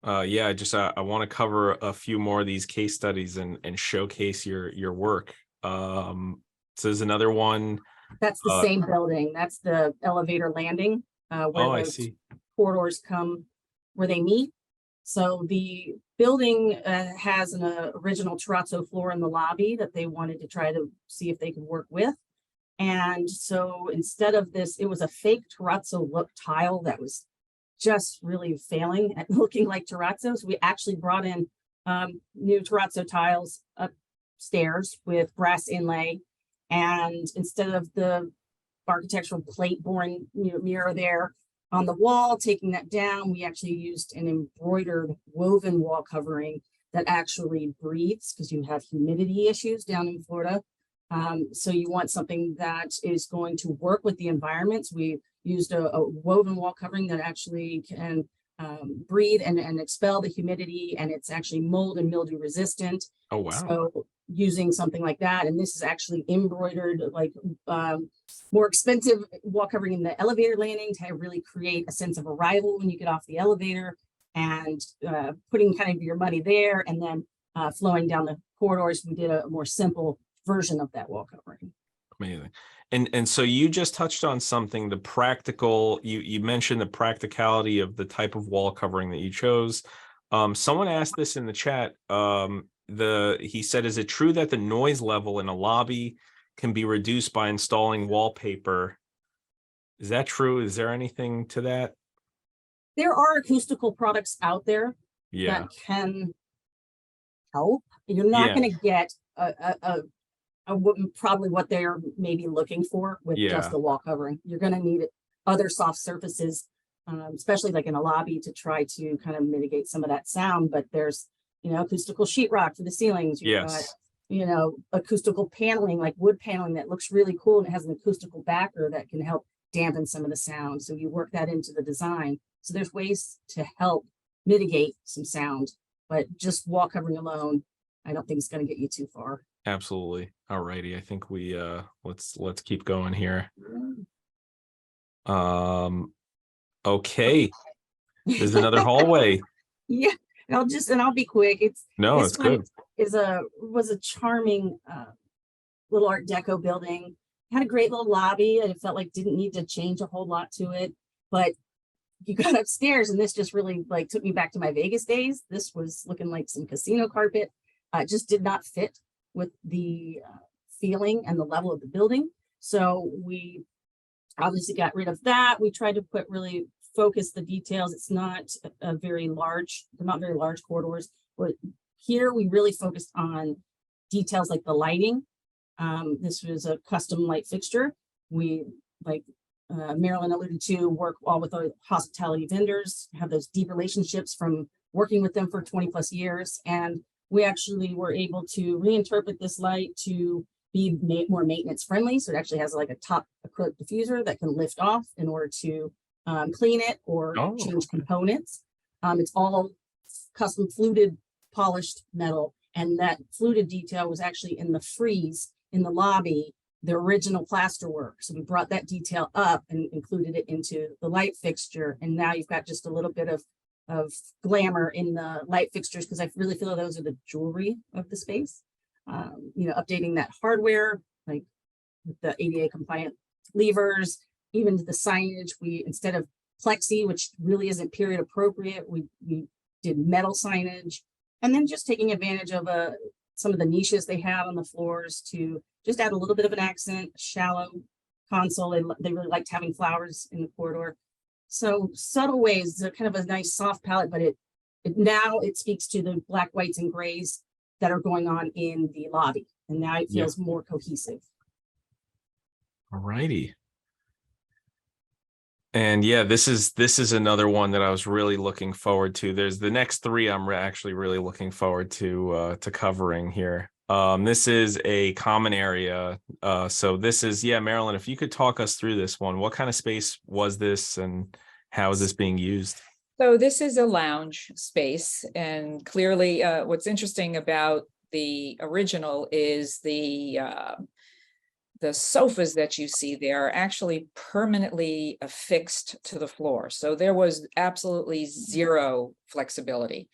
Yeah, I want to cover a few more of these case studies and showcase your work. So there's another one. That's the same building. That's the elevator landing where I the see. corridors come where they meet. So the building has an original terrazzo floor in the lobby that they wanted to try to see if they could work with. And so instead of this, it was a fake terrazzo look tile that was just really failing at looking like terrazzo. So we actually brought in new terrazzo tiles upstairs with brass inlay. And instead of the architectural plate boring mirror there on the wall, taking that down, we actually used an embroidered woven wall covering that actually breathes, because you have humidity issues down in Florida. So you want something that is going to work with the environments. We used a woven wall covering that actually can breathe and expel the humidity, and it's actually mold and mildew resistant. Oh, wow. So using something like that, and this is actually embroidered, like more expensive wall covering in the elevator landing to really create a sense of arrival when you get off the elevator, and putting kind of your money there, and then flowing down the corridors. We did a more simple version of that wall covering. Amazing. And so you just touched on something, the practical, you mentioned the practicality of the type of wall covering that you chose. Someone asked this in the chat. He said, is it true that the noise level in a lobby can be reduced by installing wallpaper? Is that true? Is there anything to that? There are acoustical products out there that can help. You're not going to get probably what they're maybe looking for with just the wall covering. You're going to need other soft surfaces, especially like in a lobby, to try to kind of mitigate some of that sound. But there's acoustical sheetrock for the ceilings. You've got, acoustical paneling, like wood paneling that looks really cool, and it has an acoustical backer that can help dampen some of the sound. So you work that into the design. So there's ways to help mitigate some sound, but just wall covering alone, I don't think it's going to get you too far. Absolutely. All righty. I think we let's keep going here. Okay, there's another hallway. Yeah, I'll be quick. No, This it's one good. was a charming little Art Deco building. Had a great little lobby, and it felt like didn't need to change a whole lot to it. But you got upstairs, and this just really like took me back to my Vegas days. This was looking like some casino carpet. Just did not fit with the feeling and the level of the building. So we obviously got rid of that. We tried to really focus the details. It's not a very large, they're not very large corridors. But here we really focused on details like the lighting. This was a custom light fixture. We, like Marilyn alluded to, work all with our hospitality vendors, have those deep relationships from working with them for 20 plus years. And we actually were able to reinterpret this light to be more maintenance friendly. So it actually has like a top acrylic diffuser that can lift off in order to clean it or change components. It's all custom fluted polished metal, and that fluted detail was actually in the frieze in the lobby, the original plaster work. So we brought that detail up and included it into the light fixture, and now you've got just a little bit of glamour in the light fixtures, because I really feel those are the jewelry of the space. Updating that hardware, like with the ADA compliant levers, even the signage, we, instead of plexi, which really isn't period appropriate, we did metal signage, and then just taking advantage of some of the niches they have on the floors to just add a little bit of an accent, shallow console. They really liked having flowers in the corridor. So subtle ways, they're kind of a nice soft palette, but now it speaks to the black, whites, and grays that are going on in the lobby. And now it feels more cohesive. All righty. And yeah, this is another one that I was really looking forward to. There's the next three I'm actually really looking forward to covering here. This is a common area. So this is, Marilyn, if you could talk us through this one, what kind of space was this and how is this being used? So this is a lounge space, and clearly what's interesting about the original is the sofas that you see there are actually permanently affixed to the floor. So there was absolutely zero flexibility.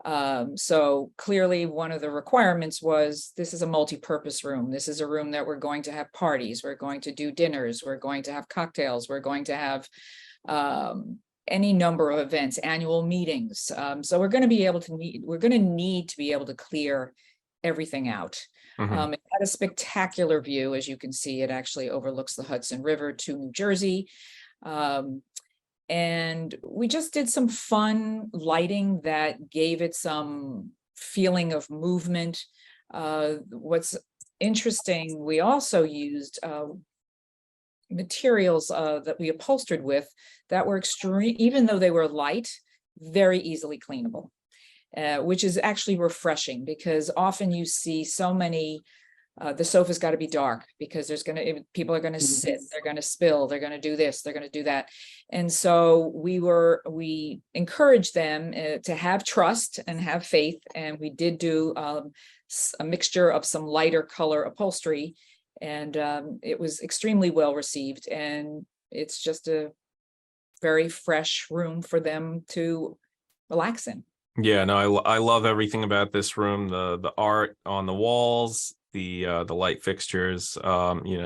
So clearly one of the requirements was, this is a multi-purpose room. This is a room that we're going to have parties. We're going to do dinners. We're going to have cocktails. We're going to have any number of events, annual meetings. So we're going to need to be able to clear everything out. Mm-hmm. It had a spectacular view. As you can see, it actually overlooks the Hudson River to New Jersey. And we just did some fun lighting that gave it some feeling of movement. What's interesting, we also used materials that we upholstered with that were extreme, even though they were light, very easily cleanable. Which is actually refreshing, because often you see so many, the sofa's got to be dark because people are going to sit, they're going to spill, they're going to do this, they're going to do that. And so we encourage them to have trust and have faith. And we did do a mixture of some lighter color upholstery, and it was extremely well received. And it's just a very fresh room for them to relax in. Yeah, no, I love everything about this room, the art on the walls, the light fixtures,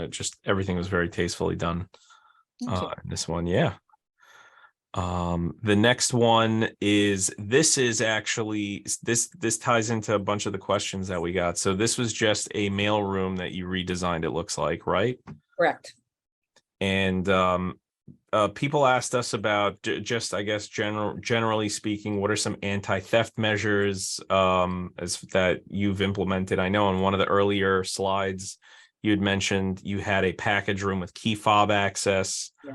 just everything was very tastefully done in this one. Yeah. The next one is, this ties into a bunch of the questions that we got. So this was just a mail room that you redesigned, it looks like, right? Correct. And people asked us about just, I guess, generally speaking, what are some anti-theft measures that you've implemented? I know in one of the earlier slides, you had mentioned you had a package room with key fob access. Yeah.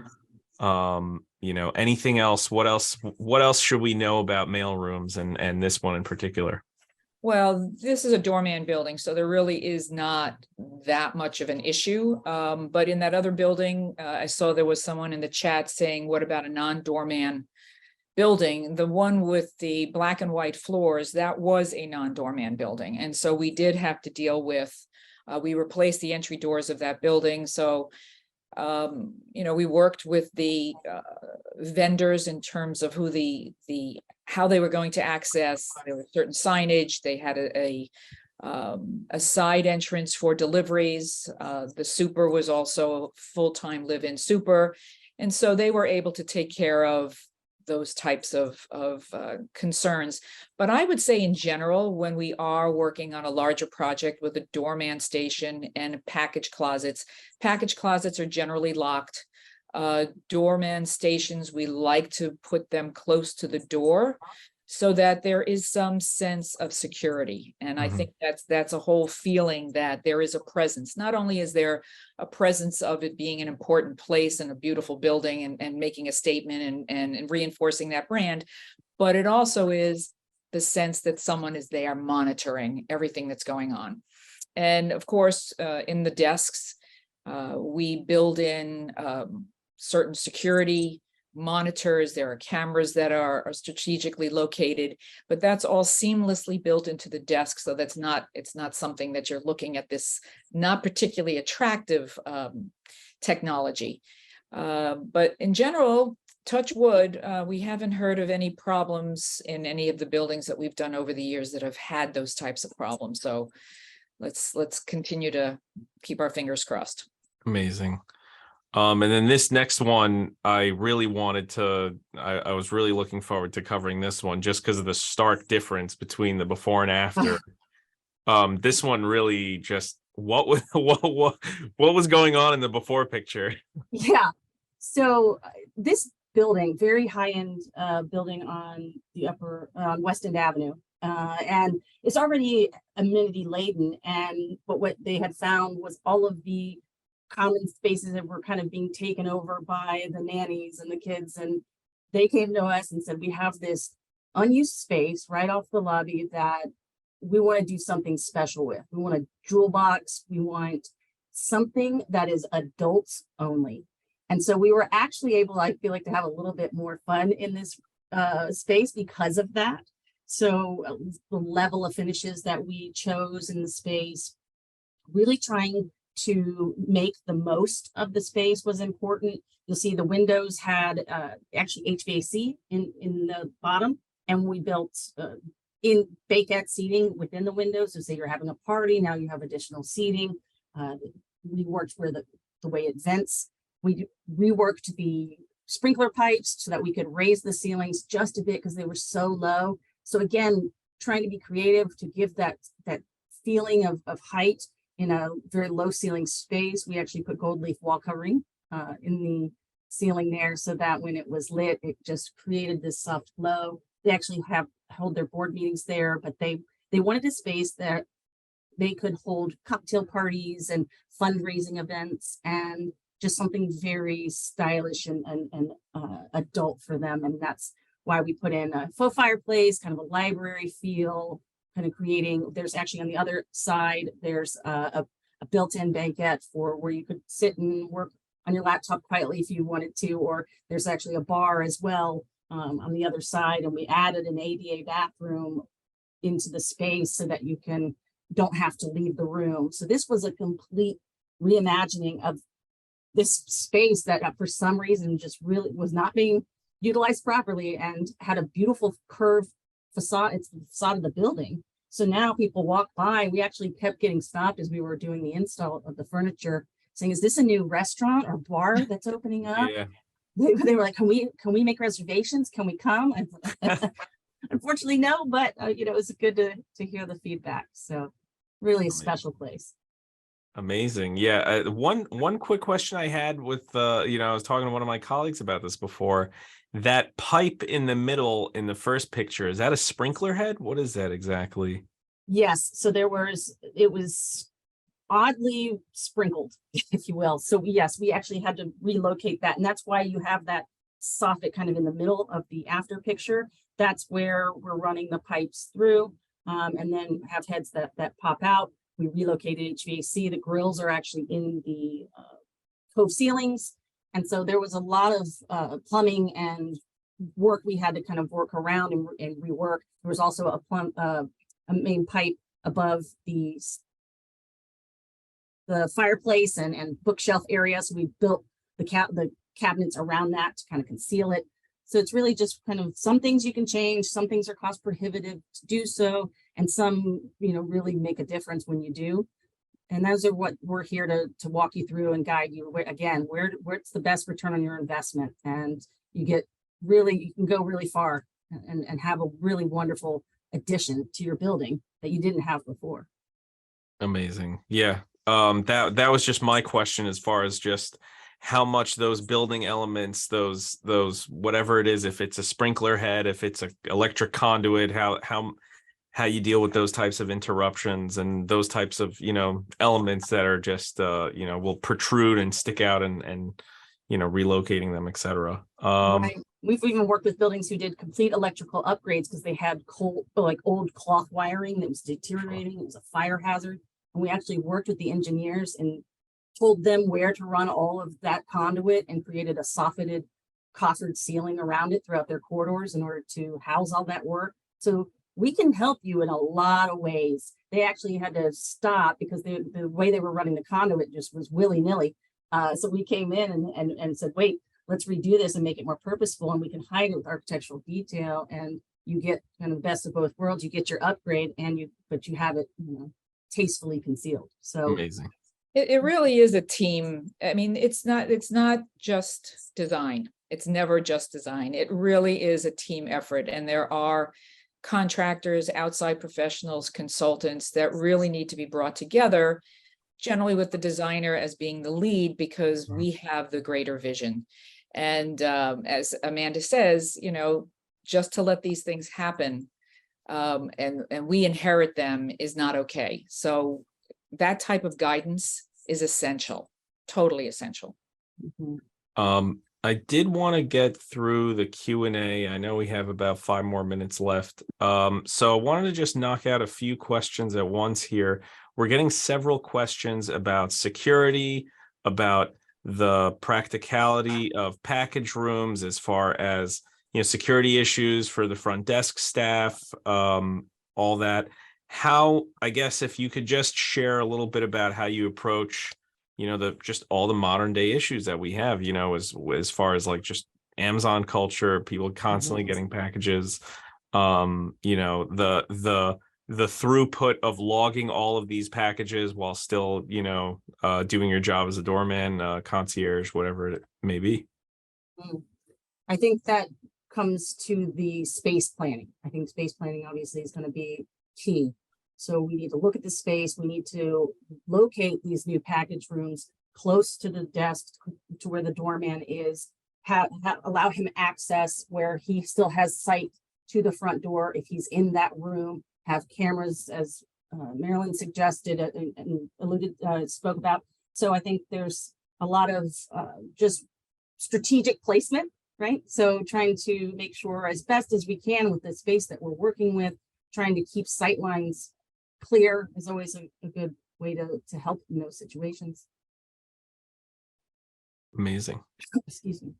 Anything else? What else should we know about mail rooms and this one in particular? Well, this is a doorman building, so there really is not that much of an issue. But in that other building, I saw there was someone in the chat saying, what about a non-doorman building? The one with the black and white floors, that was a non-doorman building. And so we did have to deal with, we replaced the entry doors of that building. So You know, we worked with the vendors in terms of who how they were going to access. There was certain signage. They had a side entrance for deliveries. The super was also a full-time live-in super. And so they were able to take care of those types of concerns. But I would say in general, when we are working on a larger project with a doorman station and package closets are generally locked. Doorman stations, we like to put them close to the door so that there is some sense of security. And I think that's a whole feeling that there is a presence. Not only is there a presence of it being an important place and a beautiful building and making a statement and reinforcing that brand, but it also is the sense that someone is there monitoring everything that's going on. And of course, in the desks, we build in certain security monitors. There are cameras that are strategically located, but that's all seamlessly built into the desk. So it's not something that you're looking at this not particularly attractive technology. But in general, touch wood, we haven't heard of any problems in any of the buildings that we've done over the years that have had those types of problems. So let's continue to keep our fingers crossed. Amazing. And then this next one, I really wanted to, I was really looking forward to covering this one just because of the stark difference between the before and after. This one really just, what was going on in the before picture? Yeah. So this building, very high-end building on the upper West End Avenue, and it's already amenity laden. But what they had found was all of the common spaces that were kind of being taken over by the nannies and the kids, and they came to us and said, we have this unused space right off the lobby that we want to do something special with. We want a jewel box. We want something that is adults only. And so we were actually able, I feel like, to have a little bit more fun in this space because of that. So the level of finishes that we chose in the space, really trying to make the most of the space was important. You'll see the windows had actually HVAC in the bottom, and we built in banquette seating within the windows. So say you're having a party, now you have additional seating. We worked where the way it vents. We reworked the sprinkler pipes so that we could raise the ceilings just a bit because they were so low. So again, trying to be creative to give that feeling of height in a very low ceiling space. We actually put gold leaf wall covering in the ceiling there so that when it was lit, it just created this soft glow. They actually held their board meetings there, but they wanted a space that they could hold cocktail parties and fundraising events and just something very stylish and adult for them. And that's why we put in a faux fireplace, kind of a library feel, kind of creating, there's actually on the other side, there's a built-in banquette for where you could sit and work on your laptop quietly if you wanted to, or there's actually a bar as well on the other side. And we added an ADA bathroom into the space so that you don't have to leave the room. So this was a complete reimagining of this space that for some reason just really was not being utilized properly and had a beautiful curved facade. It's the facade of the building. So now people walk by. We actually kept getting stopped as we were doing the install of the furniture, saying, "Is this a new restaurant or bar that's opening up?" Yeah. They were like, "Can we make reservations? Can we come?" Unfortunately, no. But it was good to hear the feedback. So really a special place. Amazing. Yeah. One quick question I had with I was talking to one of my colleagues about this before. That pipe in the middle in the first picture, is that a sprinkler head? What is that exactly? Yes. So it was oddly sprinkled, if you will. So yes, we actually had to relocate that. And that's why you have that soffit kind of in the middle of the after picture. That's where we're running the pipes through and then have heads that pop out. We relocated HVAC. The grills are actually in the cove ceilings. And so there was a lot of plumbing and work we had to kind of work around and rework. There was also a main pipe above the the fireplace and bookshelf area. So we built the cabinets around that to kind of conceal it. So it's really just kind of some things you can change, some things are cost prohibitive to do so, and some, you know, really make a difference when you do. And those are what we're here to walk you through and guide you where's the best return on your investment. And you can go really far and have a really wonderful addition to your building that you didn't have before. Amazing. Yeah. That was just my question, as far as just how much those building elements, those whatever it is, if it's a sprinkler head, if it's an electric conduit, how you deal with those types of interruptions and those types of, you know, elements that are just you know, will protrude and stick out and you know, relocating them, etc. Right. We've even worked with buildings who did complete electrical upgrades because they had old cloth wiring that was deteriorating. It was a fire hazard. And we actually worked with the engineers and told them where to run all of that conduit and created a soffitted coffered ceiling around it throughout their corridors in order to house all that work. So we can help you in a lot of ways. They actually had to stop because the way they were running the conduit just was willy-nilly. So we came in and said, wait, let's redo this and make it more purposeful, and we can hide it with architectural detail, and you get kind of the best of both worlds. You get your upgrade but you have it, you know, tastefully concealed. So Amazing. It really is a team. I mean, it's not just design. It's never just design. It really is a team effort. And there are contractors, outside professionals, consultants that really need to be brought together, generally with the designer as being the lead, because we have the greater vision. And as Amanda says, you know, just to let these things happen and we inherit them is not okay. So that type of guidance is essential, totally essential. mm-hmm. I did want to get through the Q&A. I know we have about 5 more minutes left. So I wanted to just knock out a few questions at once here. We're getting several questions about security, about the practicality of package rooms, as far as, you know, security issues for the front desk staff, all that. How, I guess, if you could just share a little bit about how you approach, you know, just all the modern day issues that we have, you know, as far as like just Amazon culture, people constantly getting packages, you know, the throughput of logging all of these packages while still, you know, doing your job as a doorman, concierge, whatever it may be. I think that comes to the space planning. I think space planning obviously is going to be key. So we need to look at the space. We need to locate these new package rooms close to the desk, to where the doorman is, allow him access where he still has sight to the front door. If he's in that room, have cameras, as Marilyn suggested and spoke about. So I think there's a lot of just strategic placement, right? So trying to make sure as best as we can with the space that we're working with, trying to keep sight lines clear is always a good way to help in those situations. Amazing. Excuse me.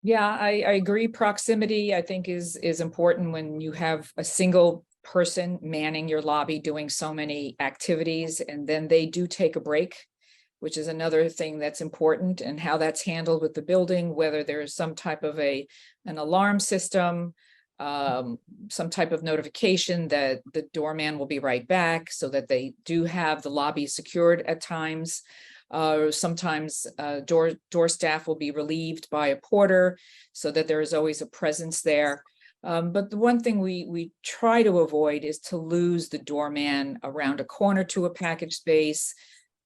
Yeah, I agree. Proximity, I think, is important when you have a single person manning your lobby doing so many activities, and then they do take a break, which is another thing that's important, and how that's handled with the building, whether there's some type of an alarm system, some type of notification that the doorman will be right back, so that they do have the lobby secured at times. Sometimes door staff will be relieved by a porter, so that there is always a presence there. But the one thing we try to avoid is to lose the doorman around a corner to a package space,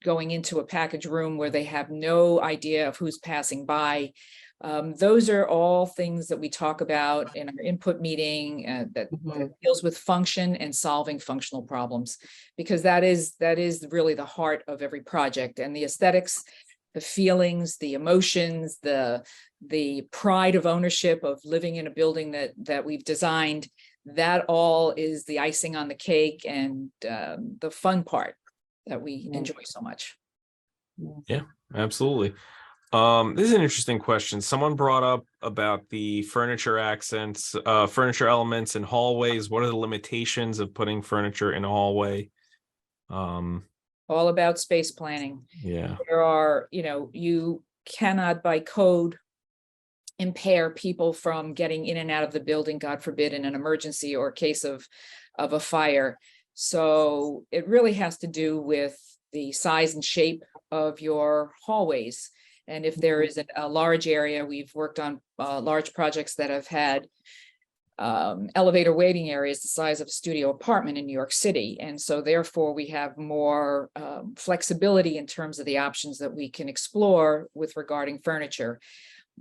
going into a package room where they have no idea of who's passing by. Those are all things that we talk about in our input meeting that deals with function and solving functional problems, because that is really the heart of every project. And the aesthetics, the feelings, the emotions, the pride of ownership of living in a building that we've designed, that all is the icing on the cake and the fun part that we enjoy so much. Yeah, absolutely. This is an interesting question. Someone brought up about the furniture accents, furniture elements in hallways. What are the limitations of putting furniture in a hallway? all about space planning. Yeah. There are, you cannot by code impair people from getting in and out of the building, God forbid, in an emergency or case of a fire. So it really has to do with the size and shape of your hallways. And if there is a large area, we've worked on large projects that have had elevator waiting areas the size of a studio apartment in New York City. And so therefore we have more flexibility in terms of the options that we can explore with regarding furniture.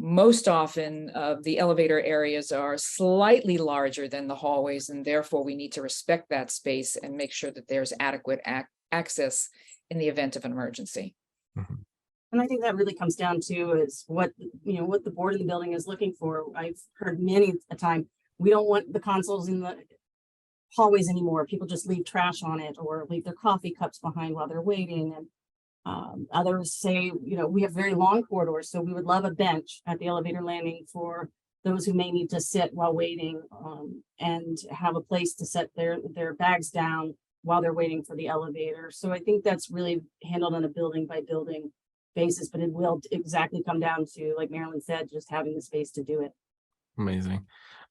Most often the elevator areas are slightly larger than the hallways, and therefore we need to respect that space and make sure that there's adequate access in the event of an emergency. Mm-hmm. And I think that really comes down to is what the board of the building is looking for. I've heard many a time, we don't want the consoles in the hallways anymore. People just leave trash on it or leave their coffee cups behind while they're waiting. And others say, we have very long corridors, so we would love a bench at the elevator landing for those who may need to sit while waiting, and have a place to set their bags down while they're waiting for the elevator. So I think that's really handled on a building by building basis, but it will exactly come down to, like Marilyn said, just having the space to do it. Amazing.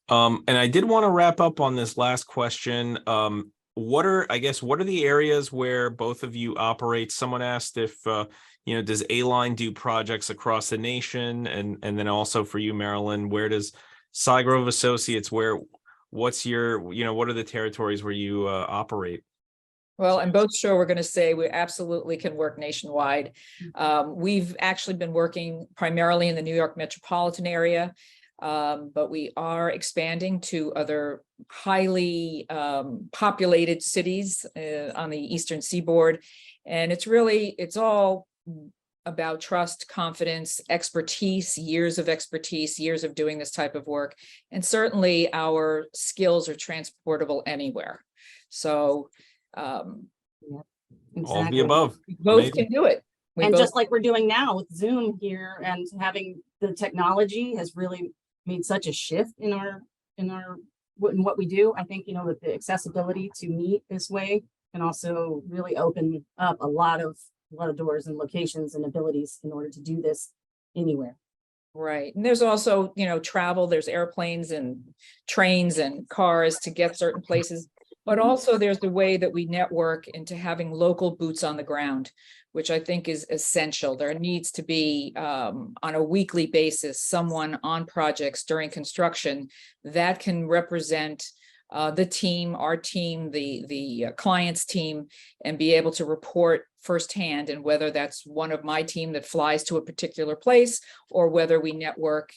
And I did want to wrap up on this last question. What are the areas where both of you operate? Someone asked if, does Aline do projects across the nation? And then also for you, Marilyn, where does Sygrove Associates, what are the territories where you operate? Well, I'm both sure we're going to say we absolutely can work nationwide. We've actually been working primarily in the New York metropolitan area, but we are expanding to other highly populated cities on the Eastern Seaboard. And it's all about trust, confidence, expertise, years of doing this type of work. And certainly our skills are transportable anywhere. So Yeah, all of the above. we both Amazing. can do it. Just like we're doing now with Zoom here, and having the technology has really made such a shift in what we do. I think, with the accessibility to meet this way can also really open up a lot of doors and locations and abilities in order to do this anywhere. Right. And there's also, travel, there's airplanes and trains and cars to get certain places. But also there's the way that we network into having local boots on the ground, which I think is essential. There needs to be on a weekly basis, someone on projects during construction that can represent the team, our team, the client's team, and be able to report firsthand, and whether that's one of my team that flies to a particular place, or whether we network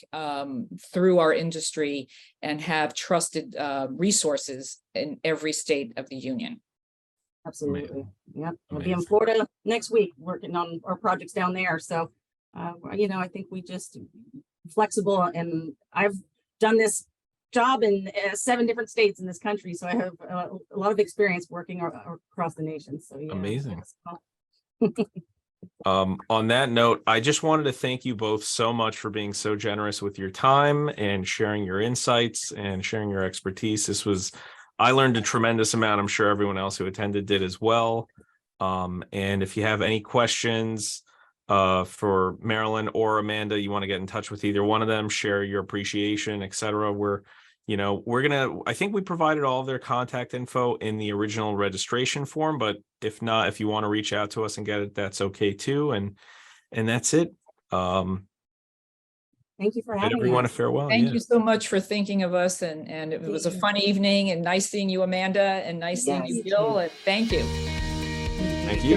through our industry and have trusted resources in every state of the union. Absolutely. Yep. We'll be in Florida next week working on our projects down there. So, I think we just flexible, and I've done this job in 7 different states in this country. So I have a lot of experience working across the nation. So yeah. Amazing. On that note, I just wanted to thank you both so much for being so generous with your time and sharing your insights and sharing your expertise. I learned a tremendous amount. I'm sure everyone else who attended did as well. And if you have any questions for Marilyn or Amanda, you want to get in touch with either one of them, share your appreciation, etc. I think we provided all of their contact info in the original registration form, but if not, if you want to reach out to us and get it, that's okay too. And that's it. Thank you for having everyone us. a farewell. Thank you so much for thinking of us, and it was a fun evening, and nice seeing you, Amanda, and nice seeing you, Bill, and thank you. Thank you.